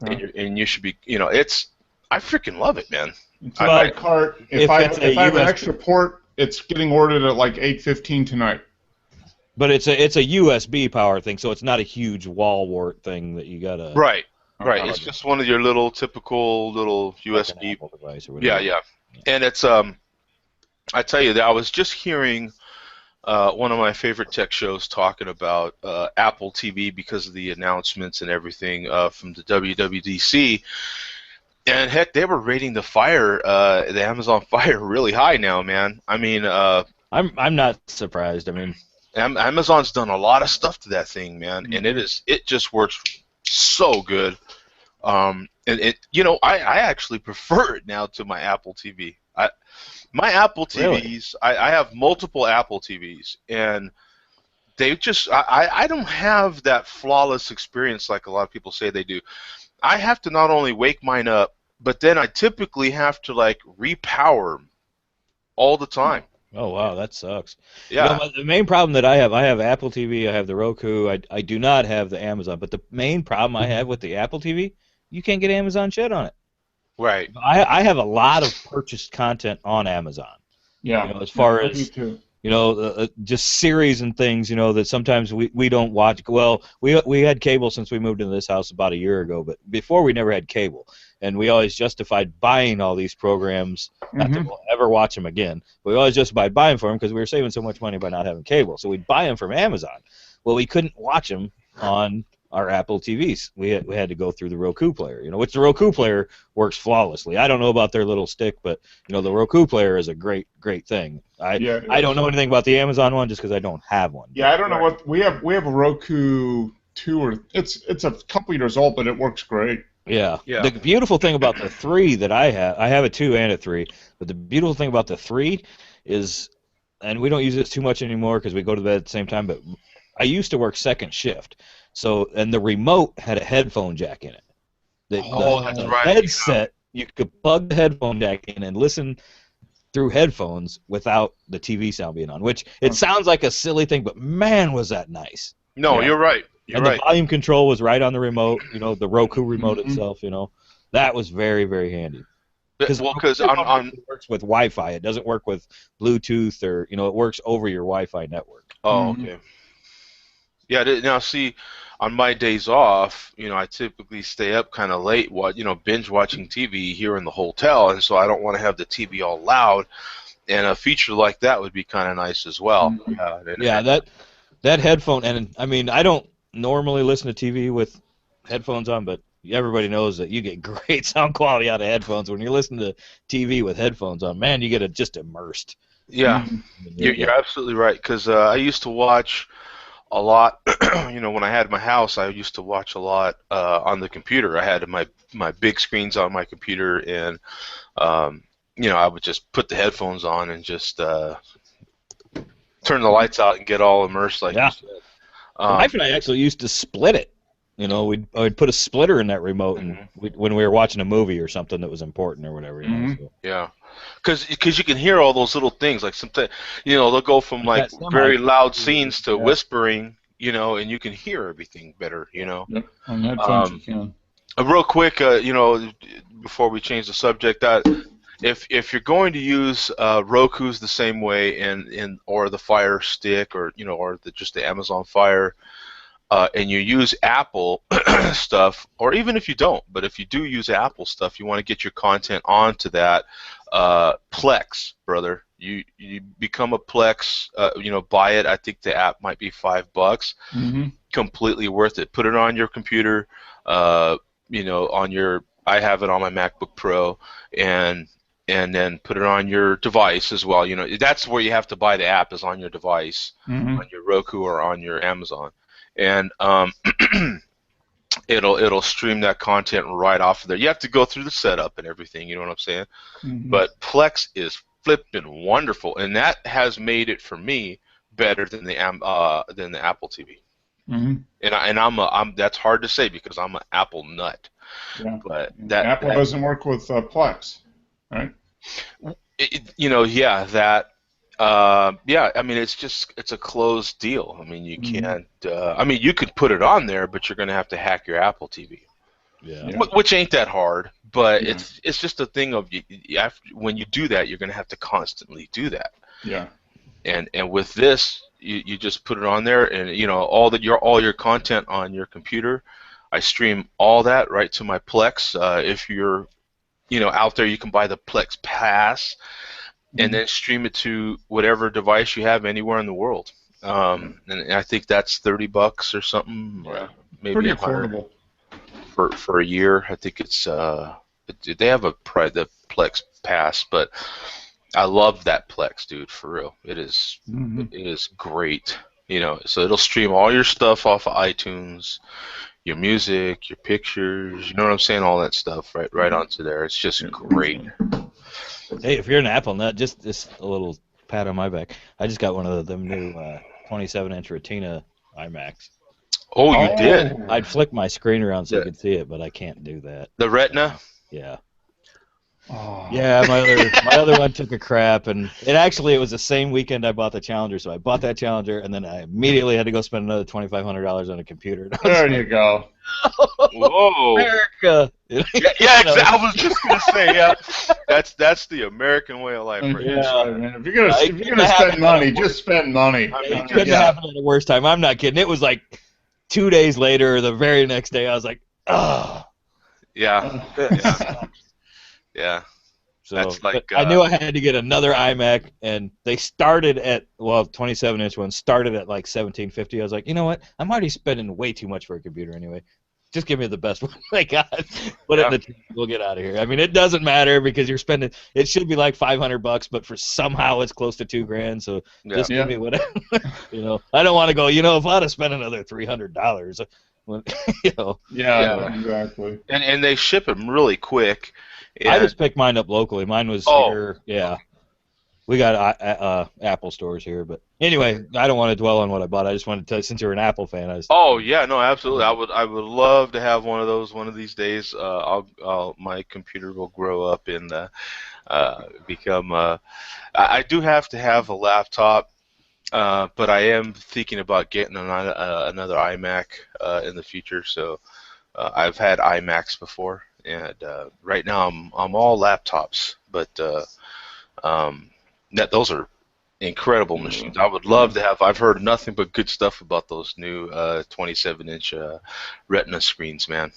Okay. and you should be. It's. I freaking love it, man. It's in my cart. If I it's a have an USB extra port, it's getting ordered at like 8:15 tonight. But it's a USB power thing, so it's not a huge wall wart thing that you gotta. Right. Okay. It's just one of your little typical little like an USB. Apple device or whatever. Yeah. And it's I tell you that I was just hearing one of my favorite tech shows talking about Apple TV because of the announcements and everything from the WWDC. And heck, they were rating the Amazon Fire really high now, man. I mean, I'm not surprised. I mean, Amazon's done a lot of stuff to that thing, man, and it just works so good. And I actually prefer it now to my Apple TV. My Apple TVs, Really? I have multiple Apple TVs, and they just I don't have that flawless experience like a lot of people say they do. I have to not only wake mine up, but then I typically have to like repower 'em all the time. oh wow, that sucks. Yeah. The main problem that I have Apple TV, I have the Roku, I do not have the Amazon. But the main problem I have with the Apple TV, you can't get Amazon shit on it. Right. I have a lot of purchased content on Amazon. Yeah. As far I as do too. just series and things, that sometimes we don't watch. Well, we had cable since we moved into this house about a year ago, but before we never had cable, and we always justified buying all these programs. Not that we'll ever watch them again. But we always justified buying for them because we were saving so much money by not having cable. So we'd buy them from Amazon. Well, we couldn't watch them on our Apple TVs. We had to go through the Roku player, which the Roku player works flawlessly. I don't know about their little stick, but the Roku player is a great thing. I don't know anything about the Amazon one just because I don't have one. Yeah, I don't know what we have. We have a Roku 2 or it's a couple years old, but it works great. Yeah. Yeah. The beautiful thing about the 3 that I have a 2 and a 3, but the beautiful thing about the 3 is, and we don't use this too much anymore because we go to bed at the same time, but I used to work second shift. So, and the remote had a headphone jack in it. That's right. Headset, you could plug the headphone jack in and listen through headphones without the TV sound being on, which it sounds like a silly thing, but man, was that nice. No, you're right. You're And right. the volume control was right on the remote, the Roku remote Mhm. itself, That was very, very handy. Well, because on it works with Wi-Fi. It doesn't work with Bluetooth or, it works over your Wi-Fi network. oh, Mhm. okay. Yeah. Now, see, on my days off, I typically stay up kind of late, binge watching TV here in the hotel, and so I don't want to have the TV all loud. And a feature like that would be kind of nice as well. Mhm. Yeah, that headphone, and I mean, I don't normally listen to TV with headphones on, but everybody knows that you get great sound quality out of headphones when you're listening to TV with headphones on. Man, you get it just immersed. Yeah, Mhm. you're absolutely right. Because I used to watch a lot. When I had my house, I used to watch a lot on the computer. I had my big screens on my computer, and I would just put the headphones on and just turn the lights out and get all immersed, like you said. My wife and I actually used to split it. I'd put a splitter in that remote, and when we were watching a movie or something that was important or whatever. So. Yeah, because you can hear all those little things. Like sometimes, they'll go from like That very loud scenes to whispering, and you can hear everything better. Yep. On headphones you can. Real quick, before we change the subject, that if you're going to use Roku's the same way, or the Fire Stick, or just the Amazon Fire. And you use Apple stuff, or even if you don't, but if you do use Apple stuff, you want to get your content onto that Plex, brother. You become a Plex, buy it. I think the app might be $5. Completely worth it. Put it on your computer, I have it on my MacBook Pro, and then put it on your device as well. That's where you have to buy the app, is on your device, on your Roku or on your Amazon. And it'll stream that content right off of there. You have to go through the setup and everything, you know what I'm saying? But Plex is flipping wonderful, and that has made it for me better than the Apple TV. And I'm that's hard to say because I'm an Apple nut. Yeah. But Apple doesn't work with Plex, right? I mean, it's a closed deal. I mean, you can't. You could put it on there, but you're going to have to hack your Apple TV. Yeah. Which ain't that hard, but it's just a thing of when you do that, you're going to have to constantly do that. Yeah. And with this, you just put it on there, and all your content on your computer. I stream all that right to my Plex. If you're out there, you can buy the Plex Pass. And then stream it to whatever device you have anywhere in the world. And I think that's $30 or something, or maybe pretty $100 affordable for a year. I think it's they have the Plex Pass, but I love that Plex, dude. For real, it is great. So it'll stream all your stuff off of iTunes, your music, your pictures. You know what I'm saying? All that stuff right onto there. It's just great. Hey, if you're an Apple nut, just a little pat on my back. I just got one of them new 27-inch Retina iMacs. Oh, you did? I'd flick my screen around so you could see it, but I can't do that. The Retina? Yeah. Oh. Yeah, my other one took a crap, and it was the same weekend I bought the Challenger, so I bought that Challenger, and then I immediately had to go spend another $2,500 on a computer. There you go. Whoa. America. Yeah, exactly. I was just gonna say, that's the American way of life, right? Yeah, man. If you're gonna spend money, just spend money. It couldn't happen at the worst time. I'm not kidding. It was like 2 days later, or the very next day, I was like, oh. Yeah. Yeah. So that's like I knew I had to get another iMac, and they started at 27-inch ones started at like $1,750. I was like, you know what? I'm already spending way too much for a computer anyway. Just give me the best one I got. Put it in the trunk, we'll get out of here. I mean, it doesn't matter because you're spending. It should be like $500, but for somehow it's close to $2,000. So just give me whatever. I don't want to go. If I'd have spent another $300, Yeah, exactly. And they ship them really quick. I just picked mine up locally. Mine was here. Yeah. We got Apple stores here, but anyway, I don't want to dwell on what I bought. I just wanted to tell you, since you're an Apple fan, Oh yeah, no, absolutely. I would love to have one of those one of these days. My computer will grow up and become. I do have to have a laptop, but I am thinking about getting another iMac in the future. So I've had iMacs before, and right now I'm all laptops. But those are incredible machines. I would love to have. I've heard nothing but good stuff about those new 27-inch Retina screens, man.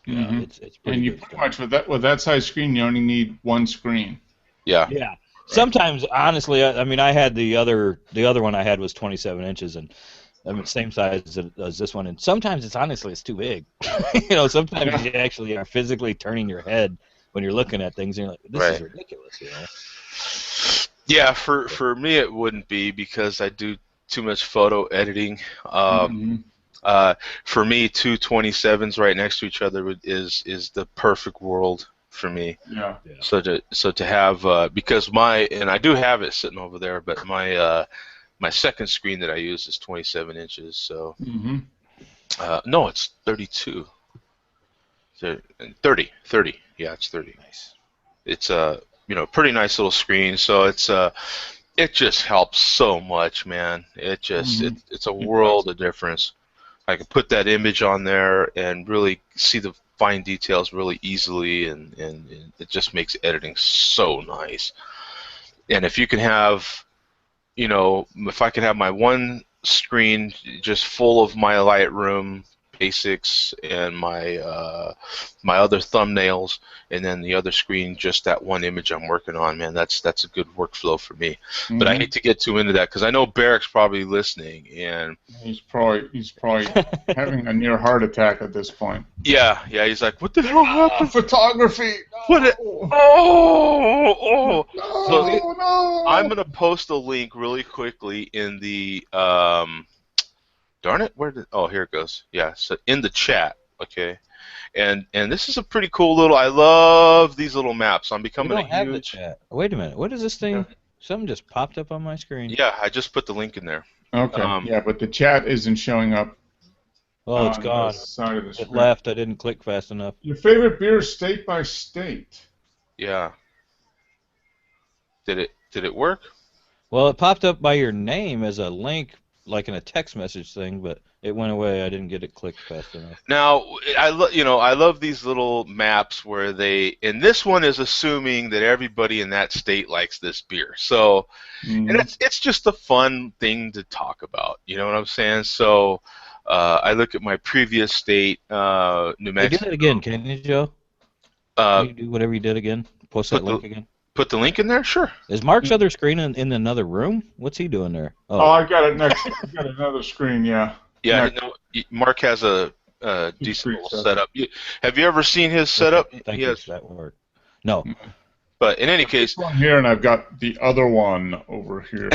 yeah, it's pretty And you good pretty stuff. much with that size screen, you only need one screen. Yeah. Yeah. Sometimes, honestly, I mean, I had the other one I had was 27 inches, and I mean, same size as this one. And sometimes it's too big. Sometimes you actually are physically turning your head when you're looking at things, and you're like, this is Right. ridiculous. Yeah, for me it wouldn't be because I do too much photo editing. For me, two 27s right next to each other is the perfect world for me. Yeah. So to have because and I do have it sitting over there, but my second screen that I use is 27 inches. So no, it's 32. 30. Yeah, it's 30. Nice. It's a pretty nice little screen. So it just helps so much, man. It's a world of difference. I can put that image on there and really see the fine details really easily, and it just makes editing so nice. And if you can have, if I can have my one screen just full of my Lightroom basics and my other thumbnails, and then the other screen just that one image I'm working on, man, that's a good workflow for me. But I hate to get too into that because I know Barrick's probably listening, and he's probably having a near heart attack at this point. yeah, he's like, what the hell happened? Photography. Oh. No. I'm gonna post a link really quickly in the darn it, here it goes. Yeah, so in the chat, okay. And this is a pretty cool little. I love these little maps. I'm becoming a have the huge. chat. Wait a minute. What is this thing? Yeah. Something just popped up on my screen. Yeah, I just put the link in there. Okay. But the chat isn't showing up. Oh, it's gone. On the side of the It screen. left. I didn't click fast enough. Your favorite beer, state by state. Yeah. Did it work? Well, it popped up by your name as a link, like in a text message thing, but it went away. I didn't get it clicked fast enough. Now, I love these little maps where and this one is assuming that everybody in that state likes this beer. So, and it's just a fun thing to talk about. You know what I'm saying? So, I look at my previous state, New Mexico. Hey, do that again, can you, Joe? Can you do whatever you did again? Post that link again. Put the link in there? Sure. Is Mark's other screen in another room? What's he doing there? Oh, I got it next. I got another screen, yeah. Yeah, Mark has a decent little setup. Have you ever seen his setup? Thank you. That worked. No. But in any case, one here, and I've got the other one over here.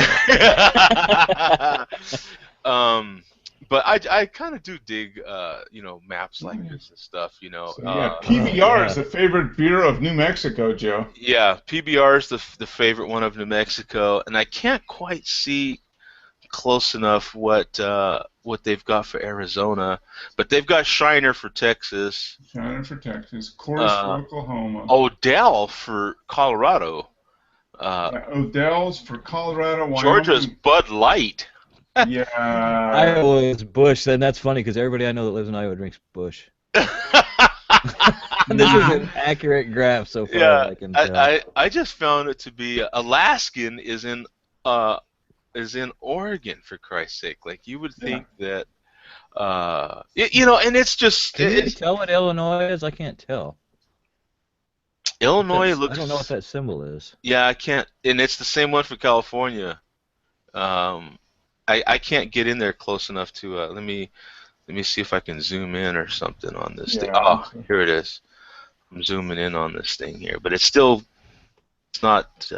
But I kind of do dig maps like this and stuff. So, PBR is the favorite beer of New Mexico, Joe. Yeah, PBR is the favorite one of New Mexico, and I can't quite see close enough what they've got for Arizona, but they've got Shiner for Texas. Coors for Oklahoma. Odell for Colorado. Odell's for Colorado. Wyoming. Georgia's Bud Light. Yeah. Iowa is Bush. Then that's funny because everybody I know that lives in Iowa drinks Bush. This is an accurate graph so far. Yeah, I can tell. I just found it to be Alaskan is in Oregon, for Christ's sake. Like, you would think that and it's just. Can you tell what Illinois is? I can't tell. Illinois looks. I don't know what that symbol is. Yeah, I can't, and it's the same one for California. I can't get in there close enough to. Let me see if I can zoom in or something on this thing. Oh, here it is. I'm zooming in on this thing here, but it's not.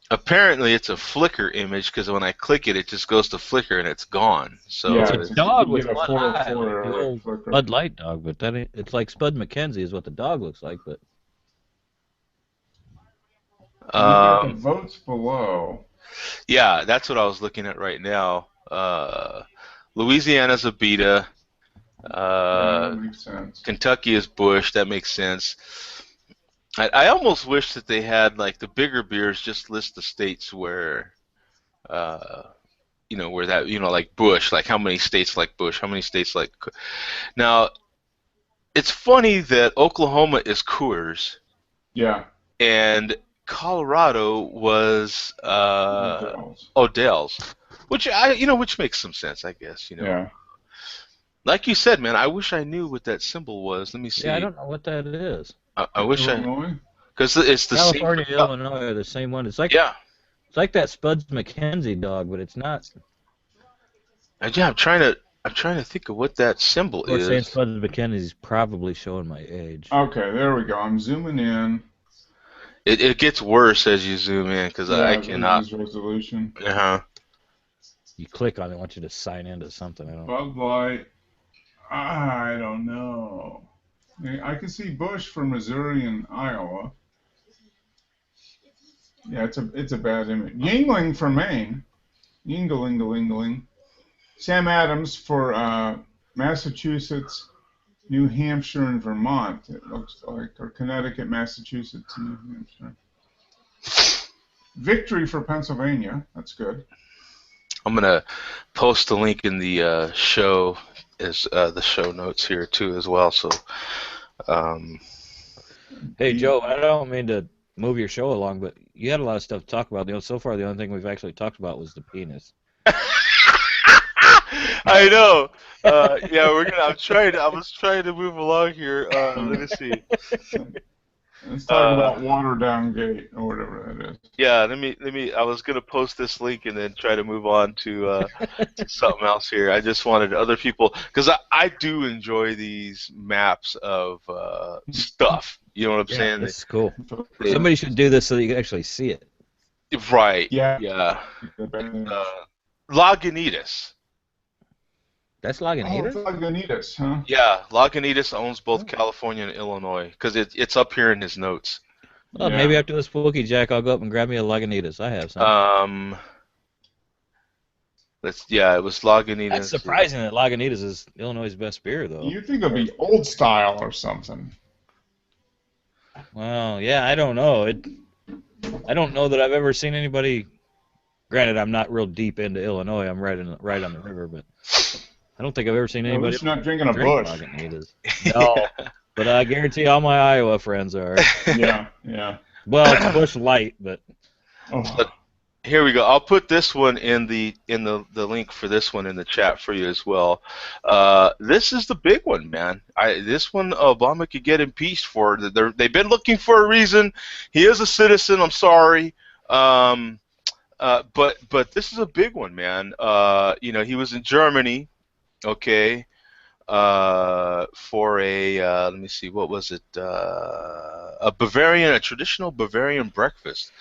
Apparently, it's a Flickr image because when I click it, it just goes to Flickr and it's gone. So it's a dog with one eye, the old Bud Light dog, but it's like Spud McKenzie is what the dog looks like, but. And you've got the Um, votes below. yeah, that's what I was looking at right now. Louisiana's a beta. Yeah, that Uh, makes sense. Kentucky is Bush. That makes sense. I almost wish that they had like the bigger beers just list the states where uh, where that like Bush, like how many states like Bush, how many states like. Now it's funny that Oklahoma is Coors Yeah, and Colorado was Odell's. Odell's, which which makes some sense, I guess. Yeah. Like you said, man, I wish I knew what that symbol was. Let me Yeah, I see. don't know what that is. I wish I, Illinois? because it's the same. California, Illinois are the same one. Yeah, It's like that Spuds McKenzie dog, but it's not. yeah. I'm trying to think of what that symbol Of course, saying is. Spuds McKenzie is probably showing my age. Okay, there we go. I'm zooming in. It gets worse as you zoom in because I Yeah, cannot. loses resolution. Uh-huh. You click on it, I want you to sign into something. I don't. Bud Light. I don't know. I can see Bush from Missouri and Iowa. Yeah, it's a bad image. Yingling for Maine. Yingling. Sam Adams for Massachusetts, New Hampshire, and Vermont. It looks like, or Connecticut, Massachusetts, and New Hampshire. Victory for Pennsylvania. That's good. I'm gonna post a link in the show as the show notes here too as well. So, um, Hey Joe, I don't mean to move your show along, but you had a lot of stuff to talk about. So far, the only thing we've actually talked about was the penis. I know. Yeah, we're gonna. I was trying to move along here. Let me see. Let's talk about Waterdown Gate or whatever that is. Yeah, let me. I was gonna post this link and then try to move on to something else here. I just wanted other people because I do enjoy these maps of stuff. You know what I'm saying? This is cool. They- Somebody should do this so that you can actually see it. right. Yeah. Yeah. Lagunitas. That's Oh, Lagunitas? it's Lagunitas, huh? Yeah, Lagunitas owns both California and Illinois because it's up here in his notes. Well, maybe after this Spooky Jack, I'll go up and grab me a Lagunitas. I have some. It was Lagunitas. That's surprising that Lagunitas is Illinois' best beer, though. You think it'd be old style or something? Well, yeah, I don't know. I don't know that I've ever seen anybody. Granted, I'm not real deep into Illinois. I'm right on the river, but I don't think I've ever seen At anybody least you're not drinking a drink Bush. Lagunitas. No, but I guarantee all my Iowa friends are. Yeah. Well, it's Bush Light, but Oh. Here we go. I'll put this one in the link for this one in the chat for you as well. This is the big one, man. This one Obama could get impeached for. They've been looking for a reason. He is a citizen. I'm sorry. But this is a big one, man. He was in Germany, okay, for a let me see, what was it? A traditional Bavarian breakfast,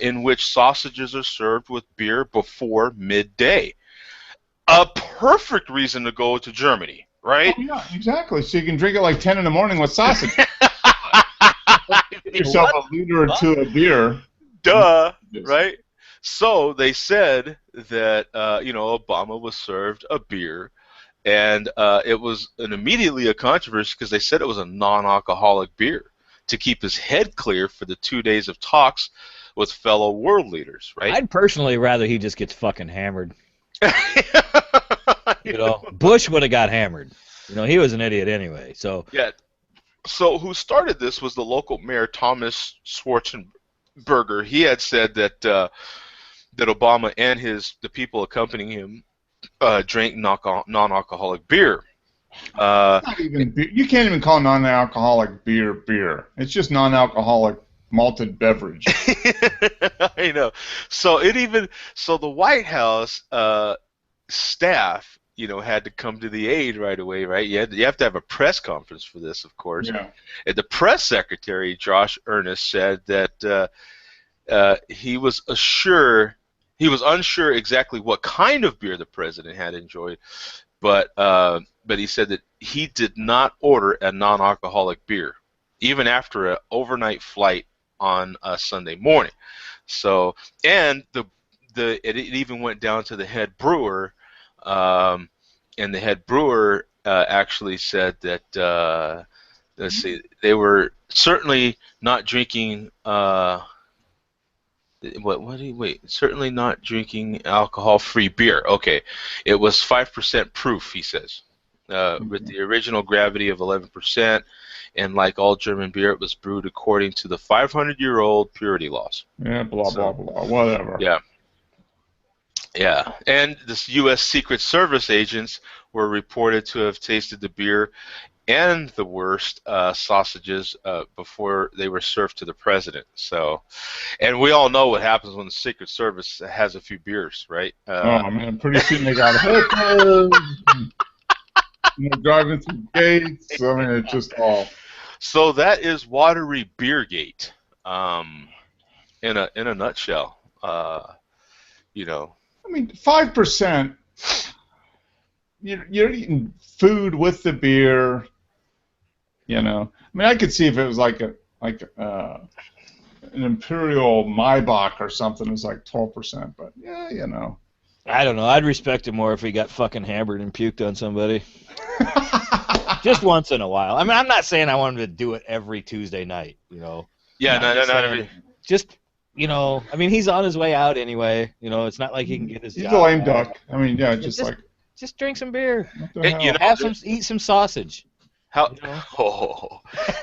in which sausages are served with beer before midday. A perfect reason to go to Germany, right? Oh, yeah, exactly. So you can drink it like 10 in the morning with sausage. Get yourself a liter or two of beer. Duh, right? So they said that Obama was served a beer, and it was immediately a controversy because they said it was a non-alcoholic beer to keep his head clear for the 2 days of talks with fellow world leaders, right? I'd personally rather he just gets fucking hammered. Bush would have got hammered. He was an idiot anyway. So yeah. So who started this was the local mayor, Thomas Schwarzenberger. He had said that Obama and the people accompanying him drank non-alcoholic beer. Not even beer. You can't even call non-alcoholic beer. It's just non-alcoholic malted beverage. I know. So the White House staff, had to come to the aid right away, right? You have to have a press conference for this, of course. Yeah. And the press secretary, Josh Earnest, said that he was unsure exactly what kind of beer the president had enjoyed, but he said that he did not order a non-alcoholic beer, even after an overnight flight on a Sunday morning. So, and it even went down to the head brewer, and the head brewer actually said that let's see, they were certainly not drinking. Certainly not drinking alcohol-free beer. Okay, it was 5% proof, he says, with the original gravity of 11%, and like all German beer, it was brewed according to the 500-year-old purity laws. Yeah, blah, blah, blah, whatever. Yeah. Yeah, and the U.S. Secret Service agents were reported to have tasted the beer and the worst sausages before they were served to the president. So, and we all know what happens when the Secret Service has a few beers, right? Oh man, pretty soon they got hookers, driving through gates. I mean, it's just all. So that is watery Beergate, in a nutshell. You know. I mean, 5%. You're eating food with the beer. You know, I mean, I could see if it was like an Imperial Maybach or something. It's like 12%, but yeah, you know. I don't know. I'd respect him more if he got fucking hammered and puked on somebody. Just once in a while. I mean, I'm not saying I want him to do it every Tuesday night, you know. Yeah, not every. Just, you know, I mean, he's on his way out anyway. You know, it's not like he can get his He's job a lame back. duck. I mean, yeah, just drink some beer. what the hell? You know, Eat some sausage. How? You know?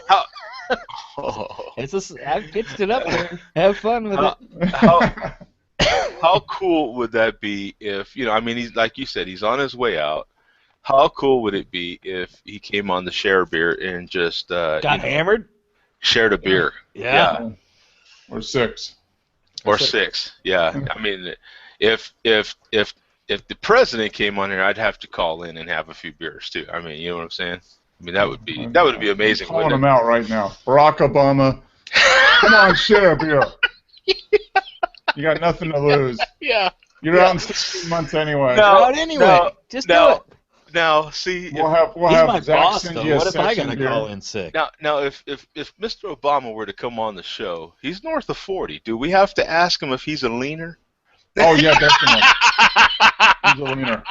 How? I pitched it up there. Have fun with it. How cool would that be if, you know, I mean, he's like you said, he's on his way out. How cool would it be if he came on the Share Beer and just got hammered? Shared a beer? Yeah. Or 6. Or 6. Yeah. I mean, if the president came on here, I'd have to call in and have a few beers too. I mean, you know what I'm saying? I mean, that would be amazing. I'm calling him out right now. Barack Obama, come on, share a beer. You got nothing to lose. Yeah. You're out in 16 months anyway. Just do it. Now, see, We'll have He's my Zach boss, send though. you a What if I section gotta here. call in sick? now, if Mr. Obama were to come on the show, he's north of 40. Do we have to ask him if he's a leaner? Oh yeah, definitely. He's a leaner.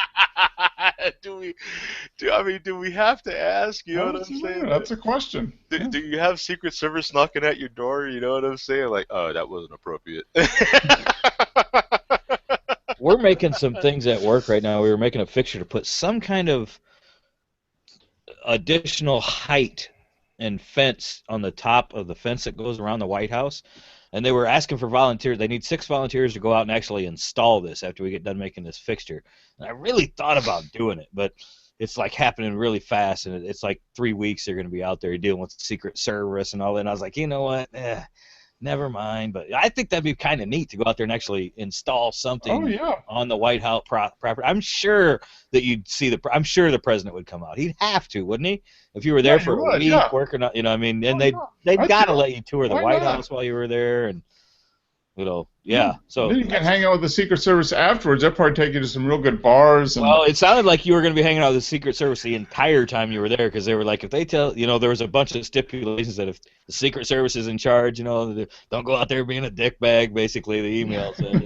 Do we have to ask? You know what I'm saying? That's a question. Do you have Secret Service knocking at your door? You know what I'm saying? Like, oh, that wasn't appropriate. We're making some things at work right now. We were making a fixture to put some kind of additional height and fence on the top of the fence that goes around the White House. And they were asking for volunteers. They need 6 volunteers to go out and actually install this after we get done making this fixture. And I really thought about doing it, but it's like happening really fast, and it's like 3 weeks they're going to be out there dealing with the Secret Service and all that. And I was like, you know what? Never mind. But I think that'd be kind of neat to go out there and actually install something on the White House property. I'm sure that you'd see I'm sure the president would come out. He'd have to, wouldn't he? If you were there for a week working on, you know, I mean, and they'd got to let you tour the White House while you were there, and you know, So then you can hang out with the Secret Service afterwards. They'll probably take you to some real good bars. And well, it sounded like you were going to be hanging out with the Secret Service the entire time you were there, because they were like, if they tell, you know, there was a bunch of stipulations that if the Secret Service is in charge, you know, don't go out there being a dickbag. Basically, the email said,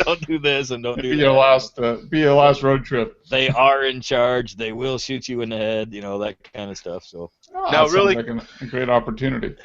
don't do this and don't do that. Be your last road trip. They are in charge. They will shoot you in the head. You know, that kind of stuff. So now, really, like a great opportunity.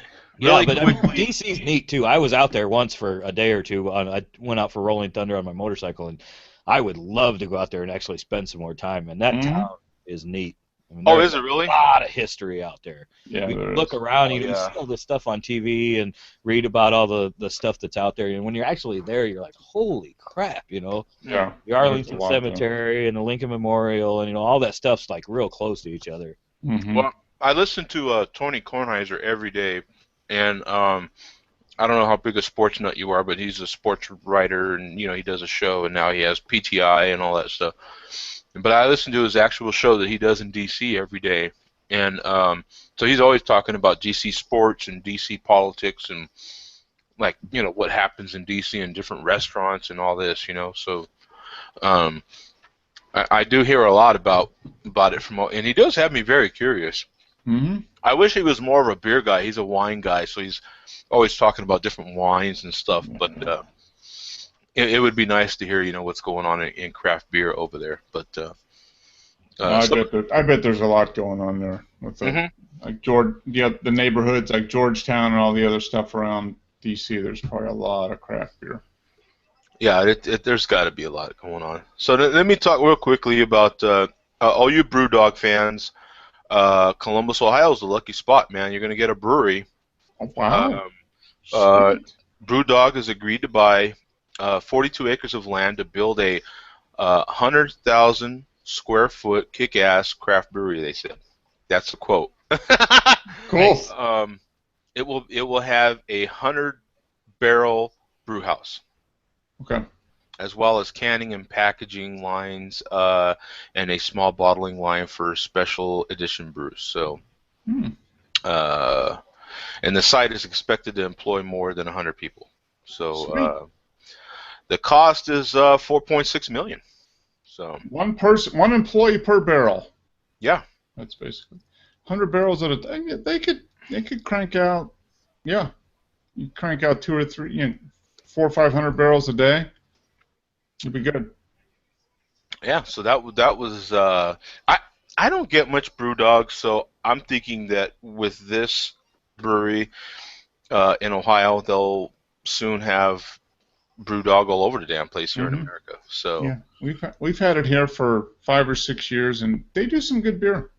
Yeah, but I mean, DC's neat too. I was out there once for a day or two. I went out for Rolling Thunder on my motorcycle, and I would love to go out there and actually spend some more time. And that town is neat. I mean, is it really? A lot of history out there. Yeah, you look around, you see all this stuff on TV and read about all the stuff that's out there. And when you're actually there, you're like, holy crap, you know? Yeah. The Arlington Cemetery and the Lincoln Memorial, and you know, all that stuff's like real close to each other. Mm-hmm. Well, I listen to Tony Kornheiser every day. And I don't know how big a sports nut you are, but he's a sports writer, and you know he does a show, and now he has PTI and all that stuff. But I listen to his actual show that he does in DC every day, and so he's always talking about DC sports and DC politics and like you know what happens in DC and different restaurants and all this, you know. So I do hear a lot about it from, and he does have me very curious. Mm-hmm. I wish he was more of a beer guy. He's a wine guy, so he's always talking about different wines and stuff. But it would be nice to hear, what's going on in craft beer over there. But I bet there's a lot going on there with like the neighborhoods like Georgetown and all the other stuff around D.C. There's probably a lot of craft beer. Yeah, there's got to be a lot going on. So let me talk real quickly about all you BrewDog fans. Columbus, Ohio is a lucky spot, man. You're going to get a brewery. Oh, wow. BrewDog has agreed to buy 42 acres of land to build a 100,000 square foot kick-ass craft brewery. They said that's the quote. Cool. It will have a 100-barrel brew house. Okay. As well as canning and packaging lines and a small bottling line for special edition brews. So, and the site is expected to employ more than 100 people. So, the cost is $4.6 million. So one employee per barrel. Yeah, that's basically 100 barrels at a time. They could crank out. Yeah, you crank out 2 or 3, 400 or 500 barrels a day. You'd be good. Yeah, so that was I don't get much BrewDog, so I'm thinking that with this brewery in Ohio, they'll soon have BrewDog all over the damn place here in America. So yeah, we've had it here for 5 or 6 years, and they do some good beer.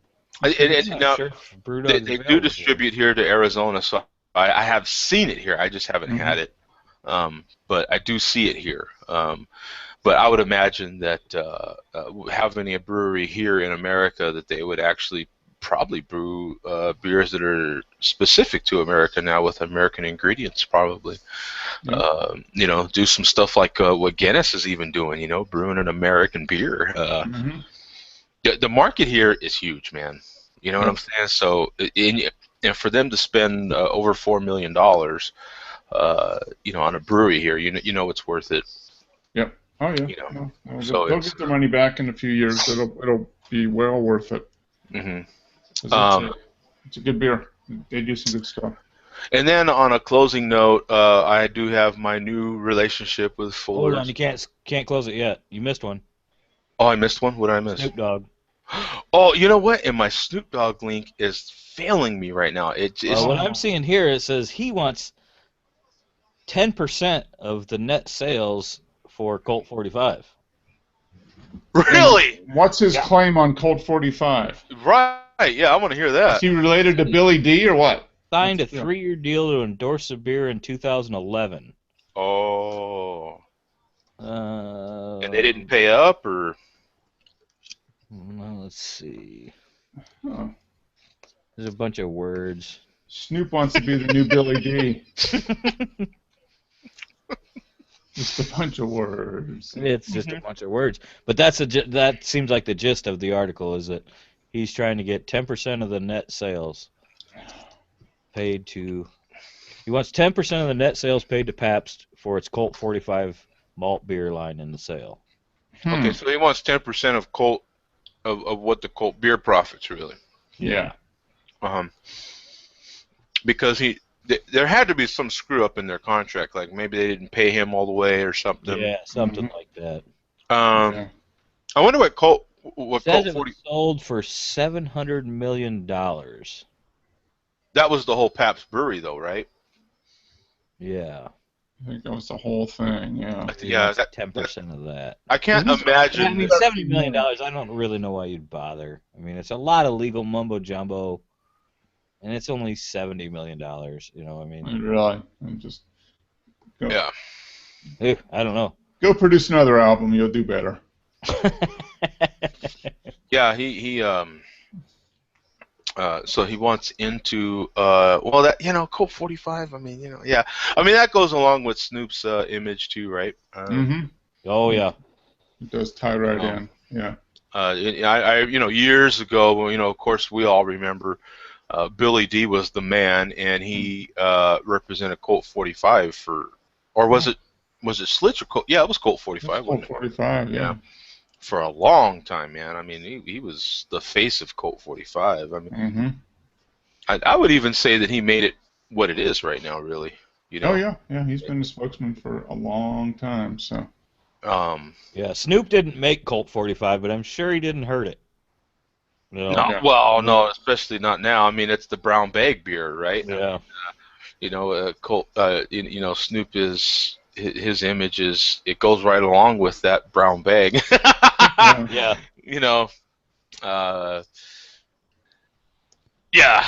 Now, they do distribute here to Arizona, so I have seen it here. I just haven't had it, but I do see it here. But I would imagine that having a brewery here in America, that they would actually probably brew beers that are specific to America now with American ingredients, probably. Do some stuff like what Guinness is even doing, brewing an American beer. The market here is huge, man. You know what I'm saying? So, and for them to spend over $4 million, on a brewery here, it's worth it. Yep. Oh yeah. So they'll get their money back in a few years. It'll be well worth it. It's a good beer. They do some good stuff. And then on a closing note, I do have my new relationship with Fuller's. Hold on, you can't close it yet. You missed one. Oh, I missed one? What did I miss? Snoop Dogg. Oh, you know what? And my Snoop Dogg link is failing me right now. What I'm seeing here, it says he wants 10% of the net sales for Colt 45. Really? And what's his claim on Colt 45? Right. Yeah, I want to hear that. Is he related to Billy D or what? Signed a 3-year deal to endorse the beer in 2011. Oh. And they didn't pay up, or? Well, let's see. There's a bunch of words. Snoop wants to be the new Billy D. Just a bunch of words. It's just a bunch of words. But that seems like the gist of the article is that he's trying to get 10% of the net sales paid to. He wants 10% of the net sales paid to Pabst for its Colt 45 malt beer line in the sale. Okay, so he wants 10% of Colt of what the Colt beer profits really. Yeah. Because there had to be some screw up in their contract, like maybe they didn't pay him all the way or something. Yeah, something like that. I wonder what Colt. What Colt Colt 40 sold for $700 million. That was the whole Pabst brewery, though, right? Yeah. I think that was the whole thing. Yeah. Yeah. 10% of that. I can't imagine. I mean, $70 million. I don't really know why you'd bother. I mean, it's a lot of legal mumbo jumbo, and it's only $70 million. You know what I mean? Really? I'm just. Go. Yeah. I don't know. Go produce another album. You'll do better. Yeah, so he wants into Colt 45. I mean, yeah. I mean that goes along with Snoop's image too, right? Oh yeah. It does tie right in. Yeah. I years ago, of course we all remember Billy D was the man, and he represented Colt 45 or was it Slitch or Colt? Yeah, it was Colt 45. Colt 45. Yeah. For a long time, man. I mean, he was the face of Colt 45. I mean, I would even say that he made it what it is right now, really. Oh yeah, yeah. He's been a spokesman for a long time. So. Yeah, Snoop didn't make Colt 45, but I'm sure he didn't hurt it. No, Yeah. well, no, especially not now. I mean, it's the brown bag beer, right? Yeah. Colt. Snoop is his image is it goes right along with that brown bag. Yeah. Uh, yeah,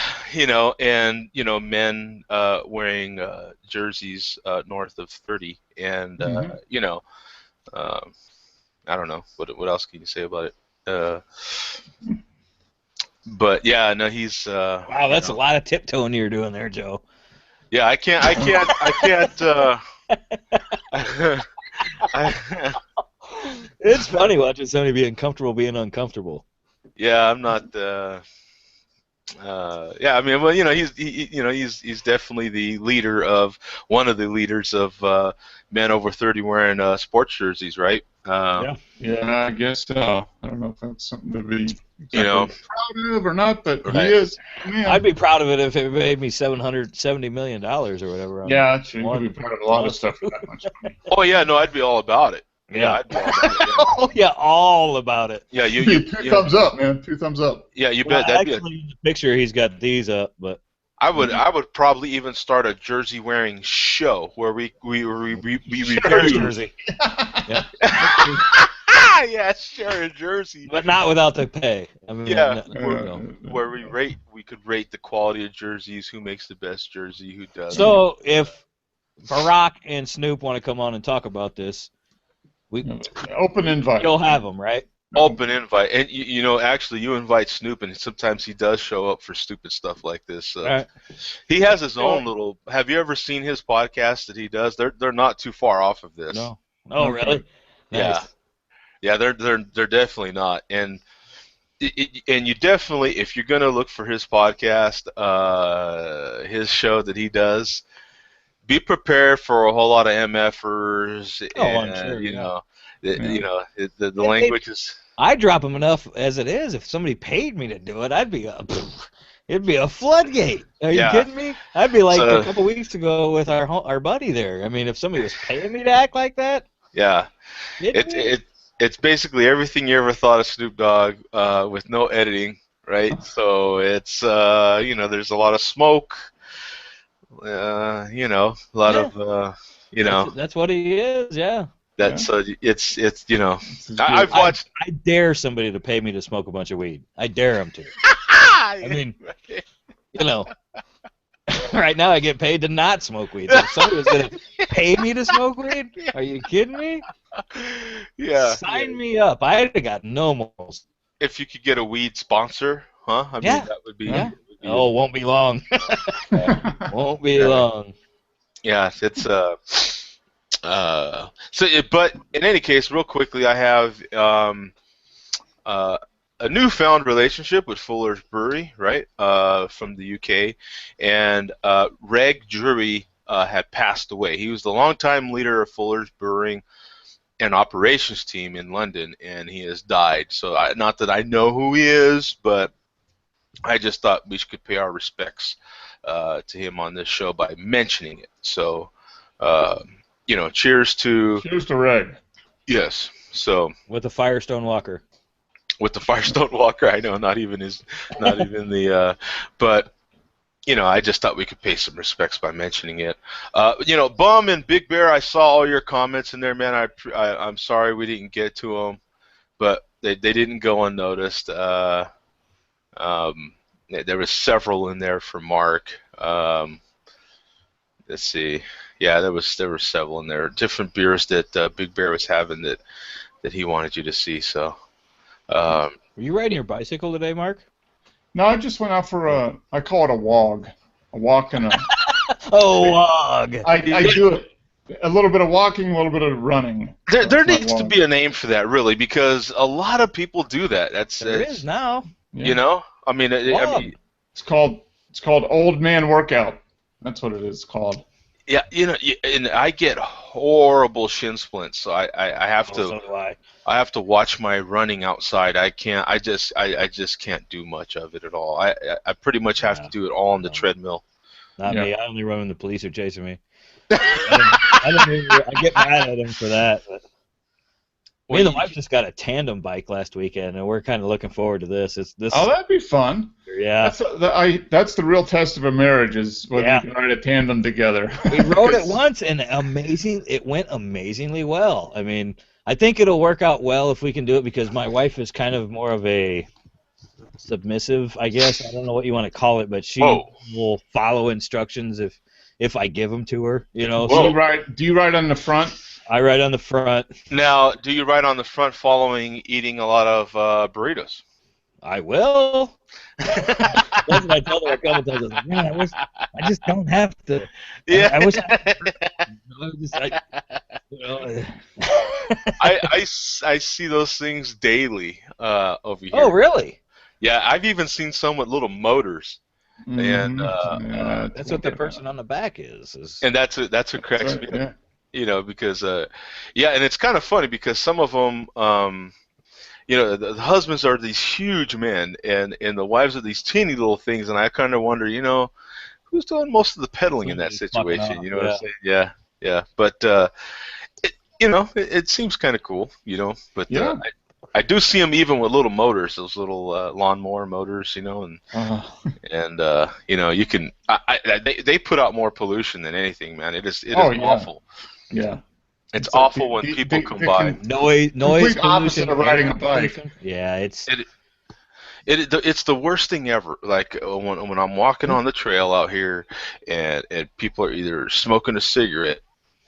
and men wearing jerseys north of 30, and I don't know what else can you say about it. But yeah, no, he's Wow, that's a lot of tiptoeing you're doing there, Joe. Yeah, I can't. It's funny watching somebody being comfortable being uncomfortable. Yeah, I'm not. Yeah, I mean, well, he's definitely the leader of one of the leaders of men over 30 wearing sports jerseys, right? Yeah. Yeah, I guess so. I don't know if that's something to be know, proud of or not, but Right. he is. Man. I'd be proud of it if it made me $770 million or whatever. Yeah, true. You could be proud of a lot of stuff for that much money. Oh yeah, no, I'd be all about it. Yeah. I'd be all about it. Oh yeah, all about it. Yeah, Two thumbs up, man. 2 thumbs up. Yeah, you Well, bet. That'd be. actually, in the picture he's got these up, but I would probably even start a jersey wearing show where we Sure, jersey. Yeah. Yeah, share a jersey. But not without the pay. I mean, Yeah. where we could rate the quality of jerseys, who makes the best jersey, who doesn't. So if Barack and Snoop want to come on and talk about this, Open invite. you'll have them, right? Open invite, and actually, you invite Snoop, and sometimes he does show up for stupid stuff like this. Right. He has his own little. Have you ever seen his podcast that he does? They're not too far off of this. No. Oh, really? Yeah. Nice. Yeah, they're definitely not, and you definitely, if you're gonna look for his podcast, his show that he does, be prepared for a whole lot of MFers, I'm and sure, the language is. I drop them enough as it is. If somebody paid me to do it, it'd be a floodgate. Are you kidding me? I'd be like a couple weeks ago with our buddy there. I mean, if somebody was paying me to act like that. Yeah, it's basically everything you ever thought of Snoop Dogg with no editing, right? So it's there's a lot of smoke, a lot of That's what he is, yeah. That's it's I've watched. I dare somebody to pay me to smoke a bunch of weed. I dare them to. I mean, right now I get paid to not smoke weed. So if somebody was going to pay me to smoke weed, are you kidding me? Yeah. Sign me up. I'd have got no morals. If you could get a weed sponsor, huh? I mean, that would be. Yeah. Oh, won't be long. Won't be long. Yeah, it's but in any case, real quickly, I have a newfound relationship with Fuller's Brewery, right, from the UK, and Reg Drury had passed away. He was the longtime leader of Fuller's Brewing and operations team in London, and he has died. So, not that I know who he is, but I just thought we could pay our respects to him on this show by mentioning it. So, cheers to Reg. Yes. So with the Firestone Walker. With the Firestone Walker, I know, not even but I just thought we could pay some respects by mentioning it. Bum and Big Bear, I saw all your comments in there, man. I'm sorry we didn't get to them, but they didn't go unnoticed. There was several in there for Mark. Let's see. Yeah, there were several in there. Different beers that Big Bear was having that he wanted you to see. So. Were you riding your bicycle today, Mark? No, I just went out for I call it a wog. A walk and a... Oh, wog. I do it. A little bit of walking, a little bit of running. There needs to be a name for that, really, because a lot of people do that. There is now. Yeah. I mean, it's called old man workout. That's what it is called. Yeah, and I get horrible shin splints, so I have Oh, to so do I. I have to watch my running outside. I can't. I just can't do much of it at all. I pretty much have to Yeah. do it all on the No. treadmill. Not Yeah. me. I only run when the police are chasing me. I get mad at them for that. But me Well, and the wife just got a tandem bike last weekend, and we're kind of looking forward to this. This Oh, is that'd be fun. yeah. That's the real test of a marriage is whether Yeah. you can ride a tandem together. We rode it once, and it went amazingly well. I mean, I think it'll work out well if we can do it because my wife is kind of more of a submissive, I guess. I don't know what you want to call it, but she Whoa. will follow instructions if I give them to her. You know, Do Whoa. you ride on the front? I ride on the front. Now, do you ride on the front following eating a lot of burritos? I will. That's what I told her a couple times. I was like, man, I just don't have to. Yeah. I wish you know, I see those things daily over here. oh, really? Yeah, I've even seen some with little motors, and Yeah, That's what the person on the back is. and that's what cracks me up. Yeah. Because yeah, and it's kind of funny because some of them, the husbands are these huge men, and the wives are these teeny little things, and I kind of wonder, who's doing most of the pedaling in that Somebody's fucking situation? off, You know what I'm saying? Yeah. But it seems kind of cool, But Yeah. I do see them even with little motors, those little lawnmower motors, and you can. They put out more pollution than anything, man. It is awful. Yeah. It's like awful when people come by. Noise Complete opposite pollution, of riding a air bike. pollution. Yeah, it's It's the worst thing ever. Like when I'm walking on the trail out here, and people are either smoking a cigarette,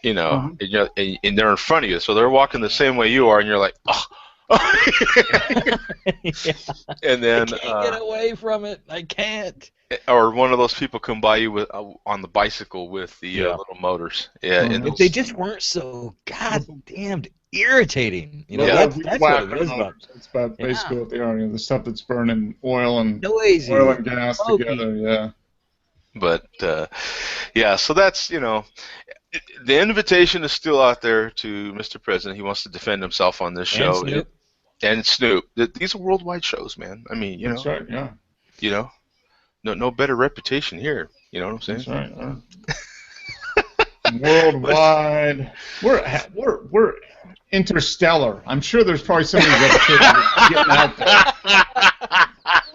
and they're in front of you, so they're walking the same way you are, and you're like, oh. And then I can't get away from it. I can't. or one of those people come by you with on the bicycle with the little motors. Yeah, and If they just weren't so goddamn irritating, Yeah. that's what it is about. That's about basically what they are. The stuff that's burning oil and Noisy. oil and gas smoky. together. Yeah. But yeah, so that's the invitation is still out there to Mr. President. He wants to defend himself on this show. And Snoop. And Snoop. These are worldwide shows, man. I mean, That's right. Yeah. No better reputation here. You know what I'm That's saying? right. Worldwide. We're interstellar. I'm sure there's probably some of these episodes getting out there.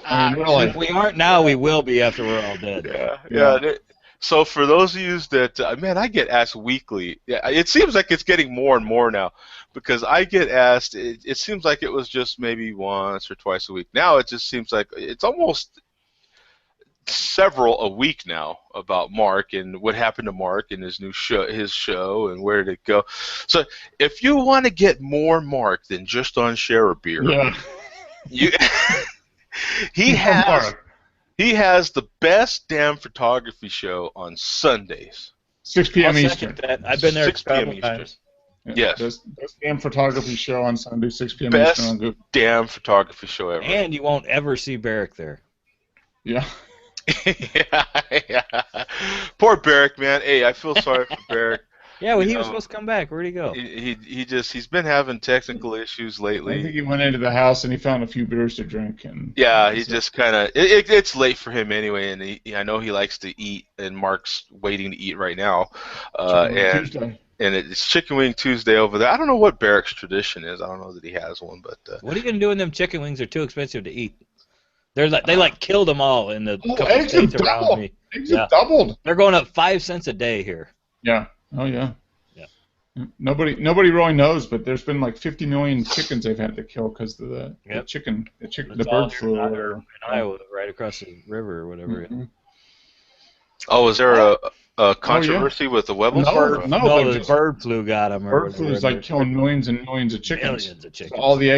I mean, really. If we aren't now, we will be after we're all dead. Yeah. So for those of you that, man, I get asked weekly. Yeah, it seems like it's getting more and more now, because I get asked. It seems like it was just maybe once or twice a week. Now it just seems like it's almost several a week now about Mark and what happened to Mark and his show and where did it go. So if you want to get more Mark than just on Share a Beer, you, he has the best damn photography show on Sundays. 6 p.m. I'll Eastern. second that. I've been there 6 p.m. several Eastern. times. Yes. Best damn photography show on Sunday, 6 p.m. Best Eastern on Google. damn photography show ever. And you won't ever see Barrick there. Yeah. yeah. Poor Barrick, man. Hey, I feel sorry for Barrick. Yeah, well, he was supposed to come back. Where'd he go? He's been having technical issues I lately. think he went into the house and he found a few beers to drink. And Yeah, he just kind of it's late for him anyway, and I know he likes to eat, and Mark's waiting to eat right now. Tuesday. And it's Chicken Wing Tuesday over there. I don't know what Barrick's tradition is. I don't know that he has one, but What are you gonna do when them chicken wings are too expensive to eat? They killed them all in the couple eggs have states around doubled. me. Eggs have doubled. They're going up 5 cents a day here. Yeah. Oh yeah. Yeah. Nobody really knows, but there's been like 50 million chickens they've had to kill because of the bird flu. In Iowa, right across the river or whatever. Mm-hmm. Oh, is there a controversy with the Webbles? No, the bird flu got them. Bird flu is like killing millions and millions of chickens. Millions of chickens. So all the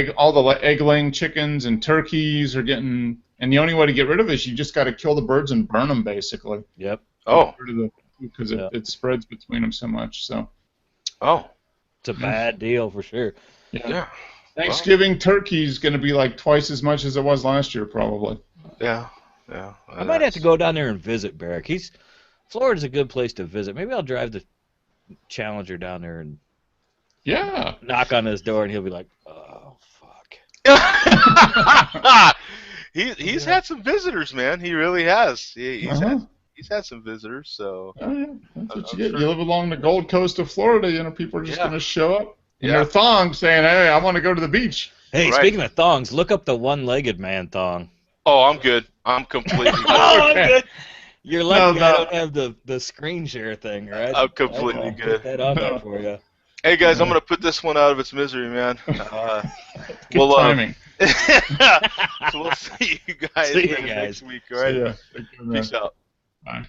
egg-laying chickens and turkeys are getting, and the only way to get rid of it is you just got to kill the birds and burn them, basically. Yep. Oh. Because it spreads between them so much. So. Oh. It's a bad deal for sure. Yeah. Thanksgiving turkey is going to be like twice as much as it was last year, probably. Yeah. I might have to go down there and visit Barrick. Florida's a good place to visit. Maybe I'll drive the Challenger down there and Yeah. knock on his door, and he'll be like, "Oh fuck." He's had some visitors, man. He really has. He's had some visitors. So Oh, yeah. That's what I'm you get. sure. You live along the Gold Coast of Florida, people are just Yeah. going to show up in Yeah. their thongs saying, hey, I want to go to the beach. Hey, Right. speaking of thongs, look up the one-legged man thong. Oh, I'm good. I'm completely good. Oh, Okay. good. You're lucky No. I don't have the screen share thing, right? I'm completely I'll good. put that on there No. for you. Hey guys, I'm gonna put this one out of its misery, man. Good timing. So we'll see you guys See you next guys. week. All right. See ya. Take care, man. Peace out. Bye.